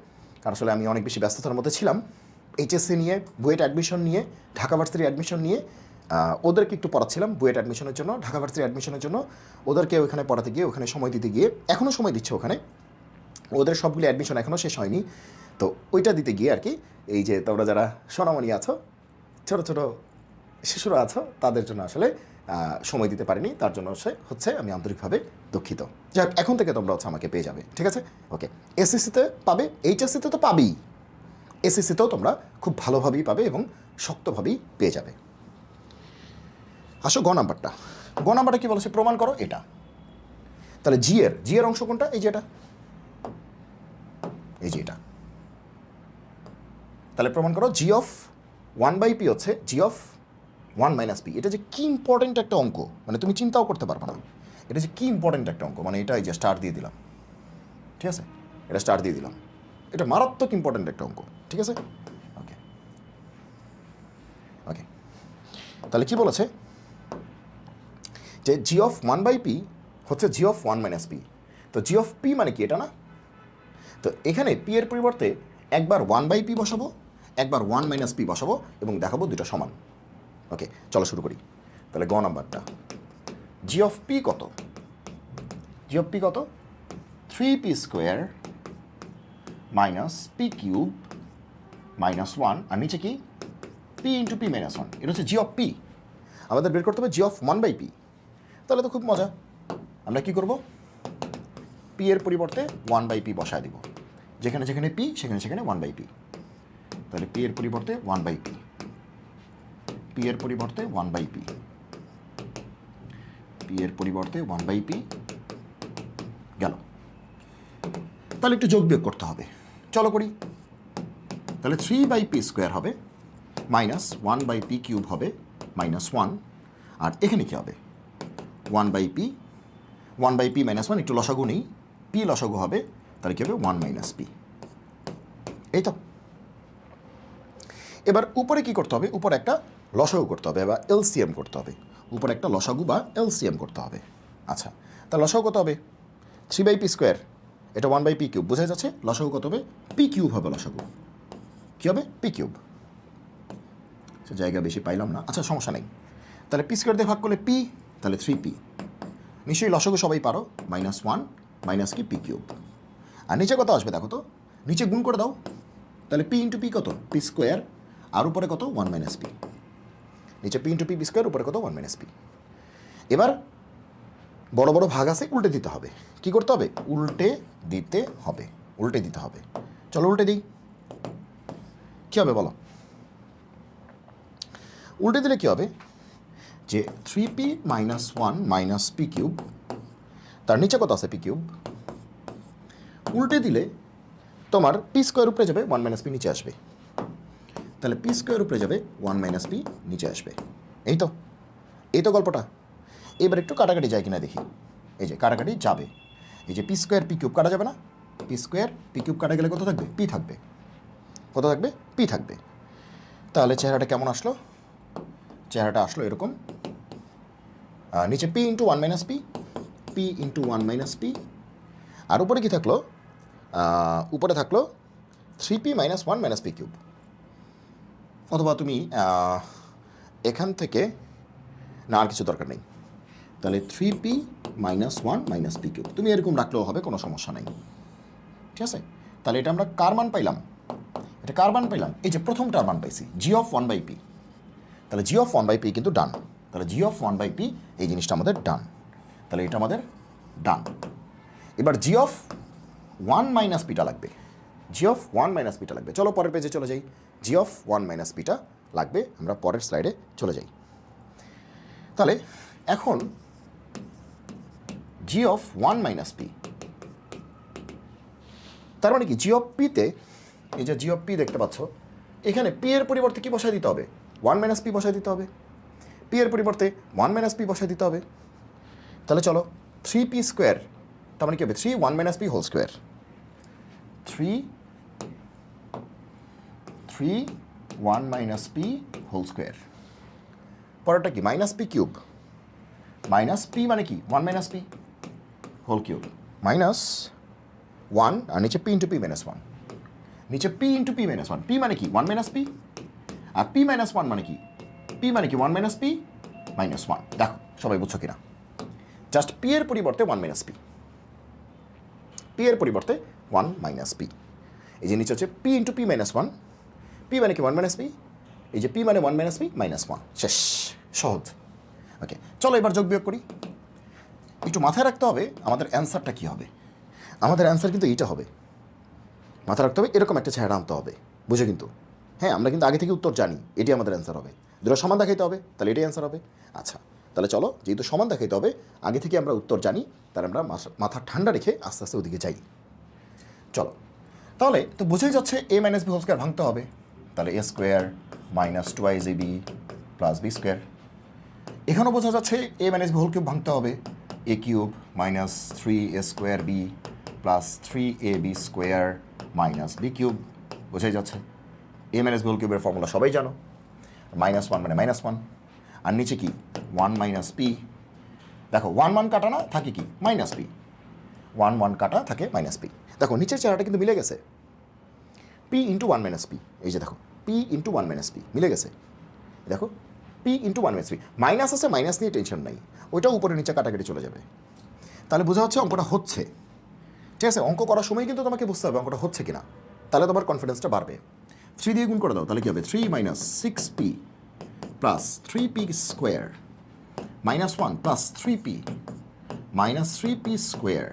কারণ আসলে আমি অনেক বেশি ব্যস্ততার মধ্যে ছিলাম। এইচএসসি নিয়ে, বুয়েট অ্যাডমিশন নিয়ে, ঢাকা ভার্সিটি অ্যাডমিশন নিয়ে ওদেরকে একটু পড়াচ্ছিলাম বুয়েট অ্যাডমিশনের জন্য, ঢাকা ভার্সিটি অ্যাডমিশনের জন্য। ওদেরকে ওখানে পড়াতে গিয়ে, ওখানে সময় দিতে গিয়ে, এখনও সময় দিচ্ছে ওখানে, ওদের সবগুলি অ্যাডমিশন এখনও শেষ হয়নি। তো ওইটা দিতে গিয়ে আর কি, এই যে তোমরা যারা সোনামণি আছো, ছোটো ছোটো শিশুরা আছো, তাদের জন্য আসলে সময় দিতে পারিনি। তার জন্য হচ্ছে আমি আন্তরিকভাবে দুঃখিত। যাক, এখন থেকে তোমরা হচ্ছে আমাকে পেয়ে যাবে। ঠিক আছে, ওকে। এসএসসিতে পাবে, এইচএসসিতে তো পাবেই, এসএসসিতেও তোমরা খুব ভালোভাবেই পাবে এবং শক্তভাবেই পেয়ে যাবে। আসো গ নাম্বারটা। গ নাম্বারটা কী বলেছে? প্রমাণ করো এটা। তাহলে জি এর অংশ কোনটা? এই যে এটা, এই যে এটা। তাহলে প্রমাণ করো জি অফ 1/p হচ্ছে জি অফ 1 মাইনাস পি। এটা যে কি ইম্পর্টেন্ট একটা অঙ্ক, মানে তুমি চিন্তাও করতে পারবে না। এটা যে কি ইম্পর্টেন্ট একটা অঙ্ক, মানে এটা এই যে স্টার দিয়ে দিলাম। ঠিক আছে, এটা স্টার দিয়ে দিলাম। এটা মারাত্মক ইম্পর্টেন্ট একটা অঙ্ক। ঠিক আছে, ওকে ওকে। তাহলে কি বলেছে? যে জি অফ 1/p হচ্ছে জি অফ 1 মাইনাস পি। তো জি অফ পি মানে কি? এটা না? তো এখানে পি এর পরিবর্তে একবার 1/p বসাবো, একবার 1 মাইনাস পি বসাবো এবং দেখাবো দুটো সমান। ওকে, চলো শুরু করি। তাহলে গ নাম্বারটা, জি অফ পি কত? জি অফ পি কত? 3p square minus P cube minus 1, আর নিচে কি? P into P minus 1। এটা হচ্ছে জি অফ পি। আমাদের বের করতে হবে জি অফ 1/p। তাহলে তো খুব মজা। আমরা কি করব? পি এর পরিবর্তে 1/p বসায় দিব। যেখানে যেখানে পি সেখানে সেখানে 1/p। তাহলে পি এর পরিবর্তে 1/p, পি এর পরিবর্তে 1/p, পি এর পরিবর্তে 1/p গেল। তাহলে একটু যোগ বিয়োগ করতে হবে, চলো করি। তাহলে 3/p স্কোয়ার হবে মাইনাস 1/p কিউব হবে মাইনাস 1, আর এখানে কী হবে? 1/p, 1/p মাইনাস 1, একটু লসাগু নেই, পি লসাগু হবে, তাহলে কী হবে? 1 মাইনাস পি। এই তো। এবার উপরে কি করতে হবে? উপরে একটা লসাগু করতে হবে বা এলসিএম করতে হবে। উপরে একটা লসাগু বা এলসিএম করতে হবে। আচ্ছা, তা লসাগু কত হবে? 3/p স্কোয়ার, এটা 1/p কিউব, বোঝা যাচ্ছে। লসাগু কত হবে? পি কিউব হবে লসাগু। কী হবে? P cube. জায়গা বেশি পাইলাম না, আচ্ছা সমস্যা নেই। তাহলে পি স্কোয়ার দিয়ে ভাগ করলে পি, তাহলে 3p। নিশ্চয়ই লসাগু সবাই পারো, -1 মাইনাস কি? P cube. আর নিচে কত আসবে দেখো তো? নিচে গুণ করে দাও, তাহলে পি ইন্টু পি কত, পি স্কোয়ার, আর উপরে কত, 1 মাইনাস পি। নিচে পি ইন্টু পি স্কোয়ার, উপরে কত, 1 মাইনাস পি। এবার বড় বড় ভাগ আছে, উল্টে দিতে হবে। কি করতে হবে, উল্টে দিতে হবে, উল্টে দিতে হবে। চলো উল্টে দিই, কী হবে বলো? উল্টে দিলে কী হবে, যে 3p minus 1 minus P cube, তার নিচে কত আছে, পি কিউব। উল্টে দিলে তোমার পি স্কোয়ার উপরে যাবে, 1 মাইনাস পি নিচে আসবে। তাহলে পি স্কোয়ার উপরে যাবে, 1 মাইনাস পি নিচে আসবে। এই তো, এই তো গল্পটা। এবার একটু কাটাকাটি যায় কিনা দেখি। এই যে কাটাকাটি যাবে, এই যে পি স্কোয়ার পি কিউব কাটা যাবে না, পি স্কোয়ার পি কিউব কাটা গেলে কত থাকবে, পি থাকবে। কত থাকবে, পি থাকবে। তাহলে চেহারাটা কেমন আসলো, চেহারাটা আসলো এরকম। নিচে P into 1 minus p, p into 1 minus P, আর উপরে কি থাকলো, উপরে থাকলো 3p minus 1 minus P cube. অথবা তুমি এখান থেকে, না আর কিছু দরকার নেই, তাহলে 3p minus 1 minus P cube তুমি এরকম রাখলেও হবে, কোনো সমস্যা নেই। ঠিক আছে, তাহলে এটা আমরা কার মান পাইলাম, এটা কার মান পাইলাম, এই যে প্রথমটার মান পাইছি, জি অফ 1 বাই পি। তাহলে জি অফ 1 বাই পি কিন্তু ডান, তাহলে জি অফ 1 বাই পি এই জিনিসটা আমাদের ডান, তাহলে এটা আমাদের ডান। এবার জি অফ 1 মাইনাস পিটা লাগবে, জি অফ 1 মাইনাস পিটা লাগবে। চলো পরের পেজে চলে যাই, জি অফ 1 মাইনাস পিটা লাগবে, আমরা পরের স্লাইডে চলে যাই। তাহলে এখন জি অফ 1 মাইনাস পি, তার মানে কি জি অফ পিতে, এই যে জি অফ পি দেখতে পাচ্ছ, এখানে পি এর পরিবর্তে কি বসায় দিতে হবে, 1 মাইনাস পি বসায় দিতে হবে। পি এর পরিবর্তে 1 মাইনাস পি বসায় দিতে হবে। তাহলে চলো 3p স্কোয়ার, তার মানে কি হবে 3 1 minus P whole square, 3 1 minus P whole square. পরেরটা কি, minus P cube, minus P মানে কি 1 minus P whole cube, minus 1, আর নিচে পি ইন্টু পি মাইনাস 1, নিচে P into P minus 1, P মানে কি 1 মাইনাস পি, আর পি মাইনাস 1 মানে কি, পি মানে কি 1 মাইনাস পি মাইনাস 1। দেখো সবাই বুঝছো কিনা, জাস্ট পি এর পরিবর্তে 1 মাইনাস পি, পি এর পরিবর্তে 1 মাইনাস পি। এই যে নিচে হচ্ছে P into P minus 1, P মানে কি 1 মাইনাস পি, এই যে পি মানে 1 মাইনাস পি মাইনাস 1, শেষ, সহজ। ওকে, চলো এবার যোগ বিয়োগ করি। একটু মাথায় রাখতে হবে আমাদের অ্যান্সারটা কী হবে, আমাদের অ্যান্সার কিন্তু এইটা হবে, মাথায় রাখতে হবে এরকম একটা চেহারা আনতে হবে, বুঝে কিন্তু। হ্যাঁ, আমরা কিন্তু আগে থেকে উত্তর জানি, এটি আমাদের অ্যান্সার হবে। দুটো সমান দেখাইতে হবে, তাহলে এটাই অ্যান্সার হবে। আচ্ছা, তাহলে চলো, যেহেতু সমান দেখাইতে হবে, আগে থেকে আমরা উত্তর জানি, তাহলে আমরা মাথা ঠান্ডা রেখে আস্তে আস্তে ওদিকে যাই। চলো, তাহলে তো বুঝেই যাচ্ছে a minus b whole square ভাঙতে হবে, তাহলে a square minus 2ab plus b square. এখানেও বোঝা যাচ্ছে a minus b whole cube ভাঙতে হবে, a cube minus 3a square b plus 3ab square minus b cube, বোঝাই যাচ্ছে। এ মাইনাস বি হোল কিউবের ফর্মুলা সবাই জানো, মাইনাস 1 মানে মাইনাস 1, আর নিচে কি 1 মাইনাস পি। দেখো 1 1 কাটা না, থাকে কি মাইনাস পি, 1 1 কাটা থাকে মাইনাস পি। দেখো নিচের চেহারাটা কিন্তু মিলে গেছে, পি ইন্টু 1 মাইনাস পি, এই যে দেখো পি ইন্টু 1 মাইনাস পি মিলে গেছে। দেখো P into 1 minus P, minus আছে, মাইনাস নিয়ে টেনশন নাই, ওইটাও উপরে নিচে কাটাকাটি চলে যাবে। তাহলে বোঝা হচ্ছে অঙ্কটা হচ্ছে। ঠিক আছে, অঙ্ক করার সময় কিন্তু তোমাকে বুঝতে হবে অঙ্কটা হচ্ছে কিনা, তাহলে তোমার কনফিডেন্সটা বাড়বে। 3 দিয়ে গুণ করে দাও, তাহলে কী হবে 3 minus 6p plus 3p square minus 1 plus 3p minus 3p square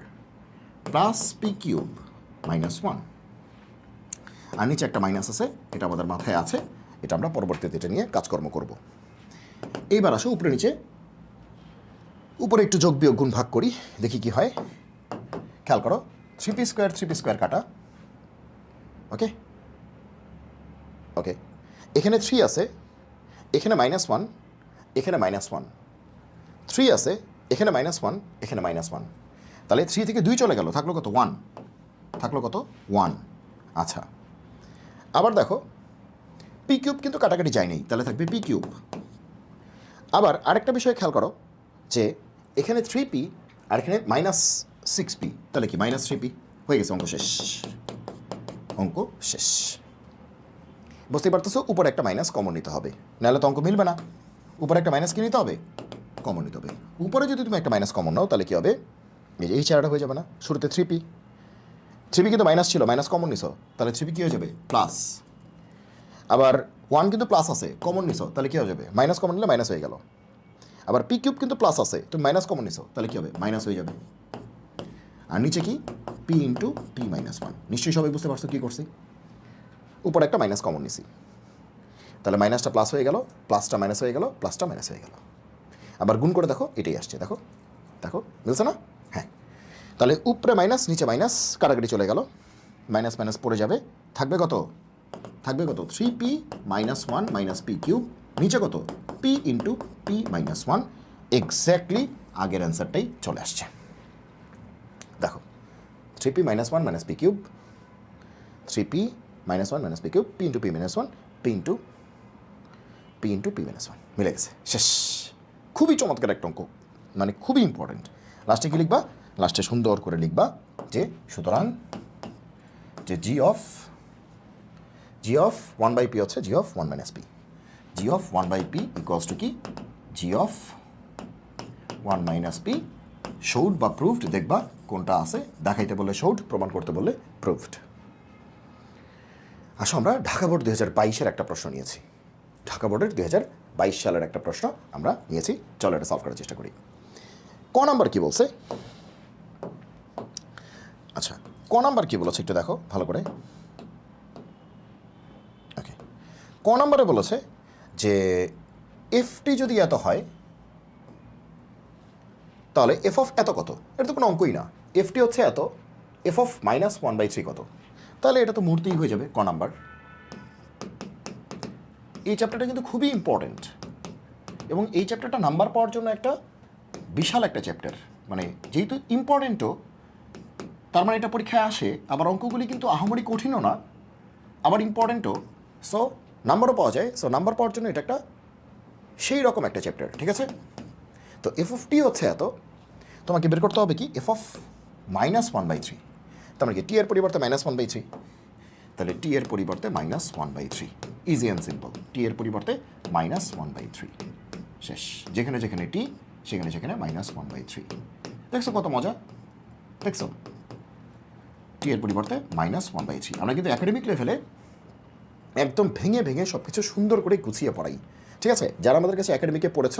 plus P cube minus 1, আর নিচে একটা মাইনাস আছে, এটা আমাদের মাথায় আছে, এটা আমরা পরবর্তীতে এটা নিয়ে কাজকর্ম করব। এইবার আসো উপরে নিচে, উপরে একটু যোগ বিয়োগ গুণ ভাগ করি, দেখি কি হয়। খেয়াল করো, 3p স্কোয়ার কাটা, ওকে ওকে, এখানে 3 আছে, এখানে মাইনাস 1, এখানে মাইনাস 1, 3 আছে, এখানে মাইনাস 1, এখানে মাইনাস 1, তাহলে 3 থেকে 2 চলে গেল, থাকলো কত 1, থাকলো কত 1। আচ্ছা, আবার দেখো পি কিউব কিন্তু কাটাকাটি যায়নি, তাহলে থাকবে পি কিউব। আবার আরেকটা বিষয় খেয়াল করো, যে এখানে 3p আর এখানে মাইনাস 6p, তাহলে কি মাইনাস 3p হয়ে গেছে, অঙ্ক শেষ, অঙ্ক শেষ। বুঝতেই পারতেছো, উপরে একটা মাইনাস কমন নিতে হবে, নাহলে তো অঙ্ক মিলবে না। উপরে একটা মাইনাস কি নিতে হবে, কমন নিতে হবে। উপরে যদি তুমি একটা মাইনাস কমন নাও, তাহলে কী হবে, এই চেহারাটা হয়ে যাবে না, শুরুতে 3p, 3p কিন্তু মাইনাস ছিল, মাইনাস কমন নিছো, তাহলে 3p কী হয়ে যাবে প্লাস। আবার 1 কিন্তু প্লাস আছে, কমন নিছো, তাহলে কী হয়ে যাবে মাইনাস কমন নিলে মাইনাস হয়ে গেল। আবার p কিউব কিন্তু প্লাস আছে, তুমি মাইনাস কমন নিছো, তাহলে কী হবে মাইনাস হয়ে যাবে। আর নিচে কি p ইন্টু p মাইনাস 1। নিশ্চয়ই সবাই বুঝতে পারছো কী করছি, উপরে একটা মাইনাস কমন নিছি, তাহলে মাইনাসটা প্লাস হয়ে গেল, প্লাসটা মাইনাস হয়ে গেল, প্লাসটা মাইনাস হয়ে গেল। আবার গুণ করে দেখো, এটাই আসছে, দেখো দেখো বুঝছে না? হ্যাঁ, তাহলে উপরে মাইনাস নিচে মাইনাস কাটাকাটি চলে গেল, মাইনাস মাইনাস পড়ে যাবে, থাকবে কত? থাকবে কত? 3p minus 1 minus p cube, নিচে কত? p into p minus 1। Exactly আগের অ্যান্সারটাই চলে আসছে। দেখো 3p minus 1 minus p cube, 3p minus 1 minus p cube, p into p minus 1, p into p minus 1, মিলে গেছে, শেষ। খুবই চমৎকার একটা অঙ্ক, মানে খুবই ইম্পর্টেন্ট। লাস্টে কি লিখবা? লাস্টে সুন্দর করে লিখবা যে সুতরাং যে জি অফ 1/p হচ্ছে g of 1 minus p, g of 1/p equals to কি? G of 1 minus p। Showed বা প্রুভড দেখবা কোনটা আছে, দেখাইতে বললে শোড, প্রমাণ করতে বললে প্রুভড। আসো আমরা ঢাকা বোর্ড 2022-এর একটা প্রশ্ন নিয়েছি, ঢাকা বোর্ডের 2022 সালের একটা প্রশ্ন আমরা নিয়েছি। চলো এটা সলভ করার চেষ্টা করি। ক নাম্বার কি বলছে? আচ্ছা, ক নাম্বার কি বলেছে একটু দেখো ভালো করে। ওকে, ক নাম্বারে বলেছে যে এফটি যদি এত হয় তাহলে এফ অফ এত কত? এটা তো কোনো অঙ্কই না, এফটি হচ্ছে এত, এফ অফ মাইনাস 1/3 কত? তাহলে এটা তো মুহূর্তেই হয়ে যাবে ক নাম্বার। এই চ্যাপ্টারটা কিন্তু খুবই ইম্পর্টেন্ট, এবং এই চ্যাপ্টারটা নাম্বার পাওয়ার জন্য একটা বিশাল একটা চ্যাপ্টার। মানে যেহেতু ইম্পর্টেন্টও, তার মানে এটা পরীক্ষায় আসে, আবার অঙ্কগুলি কিন্তু আহামরি কঠিনও না, আবার ইম্পর্টেন্টও, সো নাম্বারও পাওয়া যায়। সো নাম্বার পাওয়ার জন্য এটা একটা সেই রকম একটা চ্যাপ্টার, ঠিক আছে? তো এফ অফ টি হচ্ছে এত, তোমাকে বের করতে হবে কি এফ অফ মাইনাস 1/3। তার মানে কি টি এর পরিবর্তে মাইনাস 1/3, তাহলে টি এর পরিবর্তে মাইনাস 1/3, ইজি অ্যান্ড সিম্পল। টি এর পরিবর্তে মাইনাস 1/3, শেষ। যেখানে যেখানে টি সেখানে সেখানে মাইনাস 1/3। দেখছো কত মজা, দেখছো? টি এর পরিবর্তে মাইনাস 1/3। আমরা কিন্তু একাডেমিক লেভেলে একদম ভেঙে ভেঙে সব কিছু সুন্দর করে গুছিয়ে পড়াই, ঠিক আছে? যারা আমাদের কাছে একাডেমিকে পড়েছ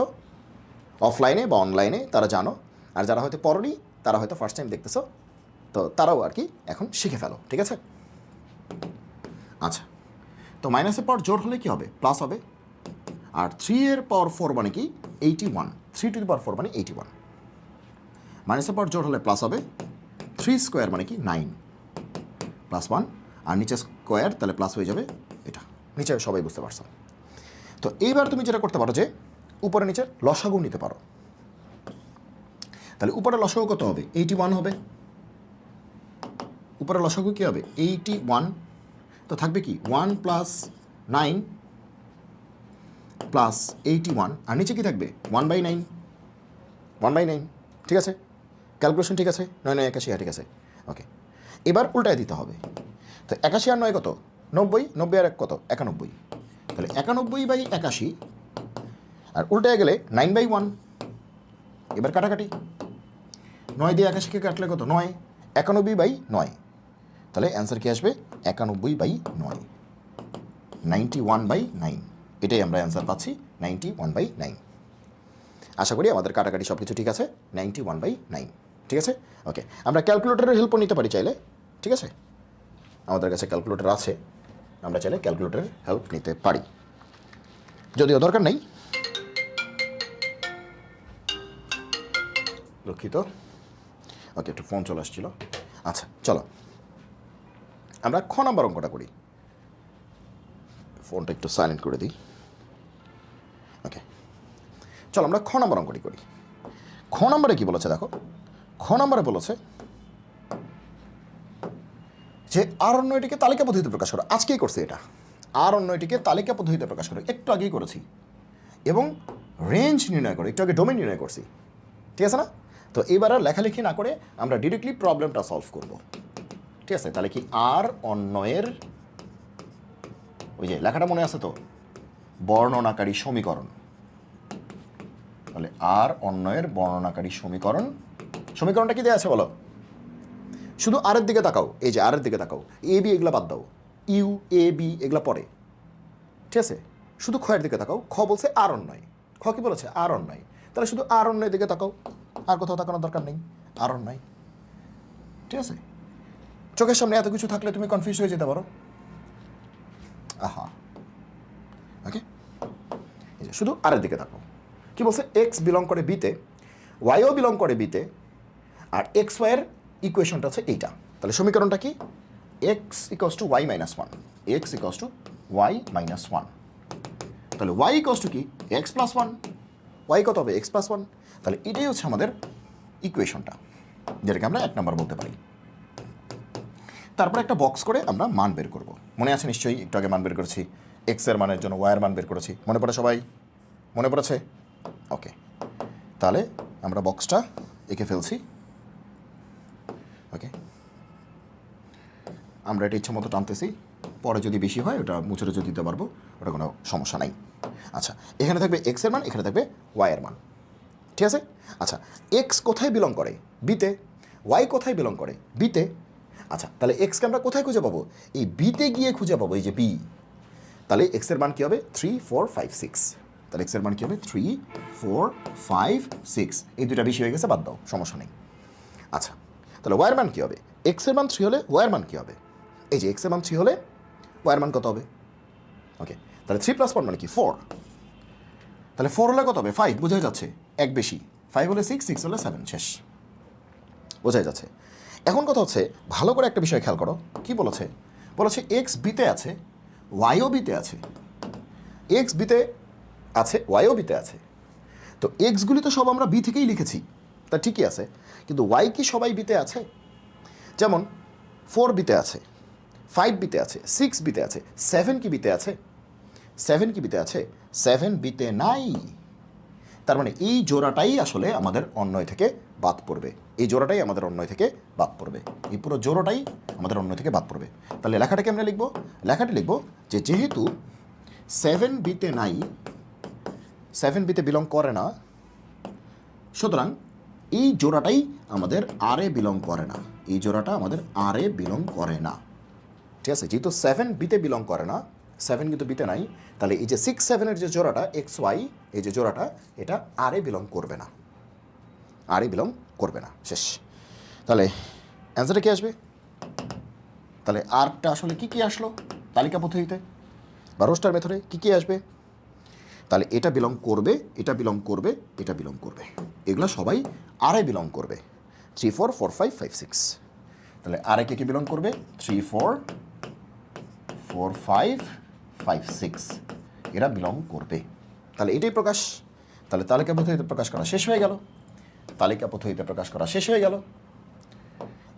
অফলাইনে বা অনলাইনে তারা জানো, আর যারা হয়তো পড়নি তারা হয়তো ফার্স্ট টাইম দেখতেছো, তো তারাও আর কি এখন শিখে ফেলো, ঠিক আছে? আচ্ছা, তো মাইনাসের পাওয়ার জোর হলে কি হবে? প্লাস হবে। আর 3 এর পাওয়ার 4 মানে কি 81, 3 টু দি পাওয়ার 4 মানে 81। মাইনাসের পাওয়ার জোর হলে প্লাস হবে, 3 স্কোয়ার মানে কি 9 প্লাস 1, আর নিচে স্কোয়ার, তাহলে প্লাস হয়ে যাবে এটা, নিচে সবাই বুঝতে পারছো। তো এইবার তুমি যেটা করতে পারো যে উপরে নিচে লসাগু নিতে পারো। তাহলে উপরে লসাগু কত হবে? 81 হবে। উপরে লসাগু কী হবে? 81। তো থাকবে কি 1 প্লাস 9 প্লাস 81, আর নিচে কি থাকবে 1/9, 1/9, ঠিক আছে? ক্যালকুলেশন ঠিক আছে? 9 9 81, ঠিক আছে, ওকে। এবার উল্টায় দিতে হবে। তো 81 আর 9 কত? 90, 90 আর 1 কত? 91। তাহলে 91/81, আর উল্টায় গেলে 9/1। এবার কাটাকাটি, 9 দিয়ে 81কে কাটলে কত? 9, 91/9। তাহলে অ্যান্সার কি আসবে? 91/9, 91/9। এটাই আমরা অ্যান্সার পাচ্ছি, 91/9। আশা করি আমাদের কাটাকাটি সব কিছু ঠিক আছে, 91/9, ঠিক আছে, ওকে। আমরা ক্যালকুলেটরের হেল্পও নিতে পারি চাইলে, ঠিক আছে? আমাদের কাছে ক্যালকুলেটর আছে, আমরা চাইলে ক্যালকুলেটরের হেল্প নিতে পারি, যদিও দরকার নেই, দুঃখিত। ওকে, একটু ফোন চলে আসছিল। আচ্ছা চলো আমরা খ নাম্বার অঙ্কটা করি। ফোনটা একটু সাইলেন্ট করে দিই। ওকে, চলো আমরা খ নাম্বার অঙ্কটি করি। খ নাম্বারে কি বলেছে দেখো, খ নাম্বারে বলেছে যে আর অন্যটিকে তালিকা পদ্ধতিতে প্রকাশ করো। আজকেই করছি এটা, আর অন্যটিকে তালিকা পদ্ধতিতে প্রকাশ করো, একটু আগেই করেছি। এবং রেঞ্জ নির্ণয় করো, একটু আগে ডোমেন নির্ণয় করছি, ঠিক আছে না? তো এবার আর লেখালেখি না করে আমরা ডিরেক্টলি প্রবলেমটা সলভ করব, ঠিক আছে? তাহলে কি আর অন্যয়ের, ওই যে লেখাটা মনে আছে তো, বর্ণনাকারী সমীকরণ। তাহলে আর অন্যয়ের বর্ণনাকারী সমীকরণ, সমীকরণটা কি দেওয়া আছে বলো? শুধু আর এর দিকে তাকাও, এই যে আর এর দিকে তাকাও, এ বি এগুলো বাদ দাও, ইউ এ বি এগুলো পরে, ঠিক আছে? শুধু খ এর দিকে তাকাও, খ বলছে আর অন্যয়, খ কি বলেছে আর অন্যয়, তাহলে শুধু আর অন্যের দিকে তাকাও, আর কোথাও তাকানোর দরকার নেই, আর অন্যয়, ঠিক আছে? চোখের সামনে এত কিছু থাকলে তুমি কনফিউজ হয়ে যেতে পারো। আহা, ওকে, শুধু আর এর দিকে তাকাও। কি বলছে? এক্স বিলং করে বিতে, ওয়াইও বিলং করে বিতে, আর এক্স ওয়াইয়ের ইকুয়েশনটা হচ্ছে এইটা। তাহলে সমীকরণটা কি? X equals to Y minus one, X equals to Y minus one. তাহলে ওয়াই ইকোয়াস টু কি? X plus one. ওয়াই কত হবে? X plus one. তাহলে এটাই হচ্ছে আমাদের ইকুয়েশনটা, যেটাকে আমরা 1 নম্বর বলতে পারি। তারপর একটা বক্স করে আমরা মান বের করব। মনে আছে নিশ্চয়ই, একটু আগে মান বের করেছি, এক্স এর মানের জন্য ওয়াইয়ের মান বের করেছি। মনে পড়ে সবাই? মনে পড়েছে? ওকে, তাহলে আমরা বক্সটা এঁকে ফেলছি। ওকে, আমরা এটা ইচ্ছা মতো টানতেছি, পরে যদি বেশি হয় ওটা মুছে টুছে দিতে পারবো, ওটা কোনো সমস্যা নাই। আচ্ছা, এখানে থাকবে এক্সের মান, এখানে থাকবে ওয়াইয়ের মান, ঠিক আছে? আচ্ছা, এক্স কোথায় বিলং করে? বিতে। ওয়াই কোথায় বিলং করে? বিতে। আচ্ছা, তাহলে এক্সকে আমরা কোথায় খুঁজে পাবো? এই বিতে গিয়ে খুঁজে পাবো, এই যে বি। তাহলে এক্সের মান কী হবে? 3 4 5 6। তাহলে এক্সের মান কী হবে? 3 4 5 6। এই দুটা বেশি হয়ে গেছে, বাদ দাও, সমস্যা নেই। আচ্ছা, তাহলে ওয়াইয়ের মান কী হবে? এক্সের মান 3 হলে ওয়াইয়ের মান কী হবে? এই যে এক্সের মান 3 হলে ওয়াইয়ের মান কত হবে? ওকে, তাহলে 3 + 1 মানে কি? 4। তাহলে 4 হলে কত হবে? 5। বোঝাই যাচ্ছে, এক বেশি। 5 হলে 6, 6 হলে 7, শেষ। বোঝাই যাচ্ছে। এখন কথা হচ্ছে, ভালো করে একটা বিষয় খেয়াল করো। কি বলেছে? বলেছে এক্স বিতে আছে, ওয়াইও বিতে আছে। এক্স বিতে আছে, ওয়াইও বিতে আছে। তো এক্সগুলি তো সব আমরা বি থেকেই লিখেছি, তা ঠিকই আছে, কিন্তু ওয়াই কি সবাই বিতে আছে? যেমন 4 বিতে আছে, 5 বিতে আছে, 6 বিতে আছে, 7 কি বিতে আছে? 7 কি বিতে আছে? 7 বিতে নাই। তার মানে এই জোড়াটাই আসলে আমাদের অন্যয় থেকে বাদ পড়বে, এই জোড়াটাই আমাদের অন্যয় থেকে বাদ পড়বে, এই পুরো জোড়াটাই আমাদের অন্যয় থেকে বাদ পড়বে। তাহলে লেখাটাকে আমরা লিখবো, লেখাটি লিখবো যে যেহেতু 7 বিতে নাই, 7 বিতে বিলং করে না, সুতরাং এই জোড়াটাই আমাদের আর এ বিলং করে না, এই জোড়াটা আমাদের আর এ বিলং করে না, ঠিক আছে? যেহেতু 7 বিতে বিলং করে না, 7 কিন্তু বিতে নাই, তাহলে এই যে 6 7-এর যে জোড়াটা এক্স ওয়াই, এই যে জোড়াটা, এটা আর এ বিলং করবে না, আর এ বিলং করবে না, শেষ। তাহলে অ্যান্সারটা কী আসবে? তাহলে আরটা আসলে কী কী আসলো তালিকা পদ্ধতিতে বা রোস্টার মেথডে কী কী আসবে? তাহলে এটা বিলং করবে, এটা বিলং করবে, এটা বিলং করবে, এগুলো সবাই আর এ বিলং করবে। 3 4 4 5 5 6। তাহলে আর এ কে বিলং করবে? 3 4 4 5 5 6, এরা বিলং করবে। তাহলে এটাই প্রকাশ। তাহলে তালিকা পদ্ধতিতে প্রকাশ করা শেষ হয়ে গেল, তালিকা পদ্ধতিতে প্রকাশ করা শেষ হয়ে গেল।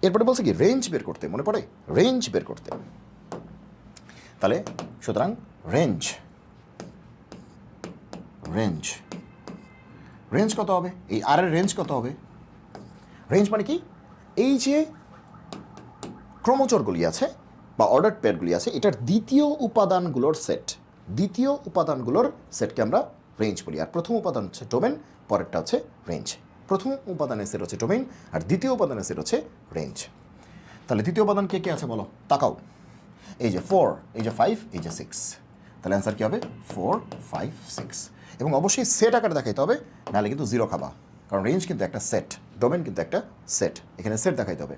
এরপরে বলছে কি রেঞ্জ বের করতে, মনে পড়ে? রেঞ্জ বের করতে। তাহলে সুতরাং রেঞ্জ, রেঞ্জ, রেঞ্জ কত হবে? এই আর এর রেঞ্জ কত হবে? রেঞ্জ মানে কি? এই যে ক্রমচরগুলি আছে বা অর্ডার পেয়ারগুলি আছে, এটার দ্বিতীয় উপাদানগুলোর সেট, দ্বিতীয় উপাদানগুলোর সেটকে আমরা রেঞ্জ বলি। আর প্রথম উপাদান হচ্ছে ডোমেন, পরেরটা হচ্ছে রেঞ্জ। প্রথম উপাদানের সেট হচ্ছে ডোমেন, আর দ্বিতীয় উপাদানের সেট হচ্ছে রেঞ্জ। তাহলে দ্বিতীয় উপাদান কে কে আছে বলো, তাকাও। এই যে 4, এই যে 5, এই যে 6। তাহলে অ্যান্সার কী হবে? 4 5 6। এবং অবশ্যই সেট আকারে দেখাইতে হবে, নাহলে কিন্তু জিরো খাবা, কারণ রেঞ্জ কিন্তু একটা সেট, ডোমেন কিন্তু একটা সেট, এখানে সেট দেখাইতে হবে।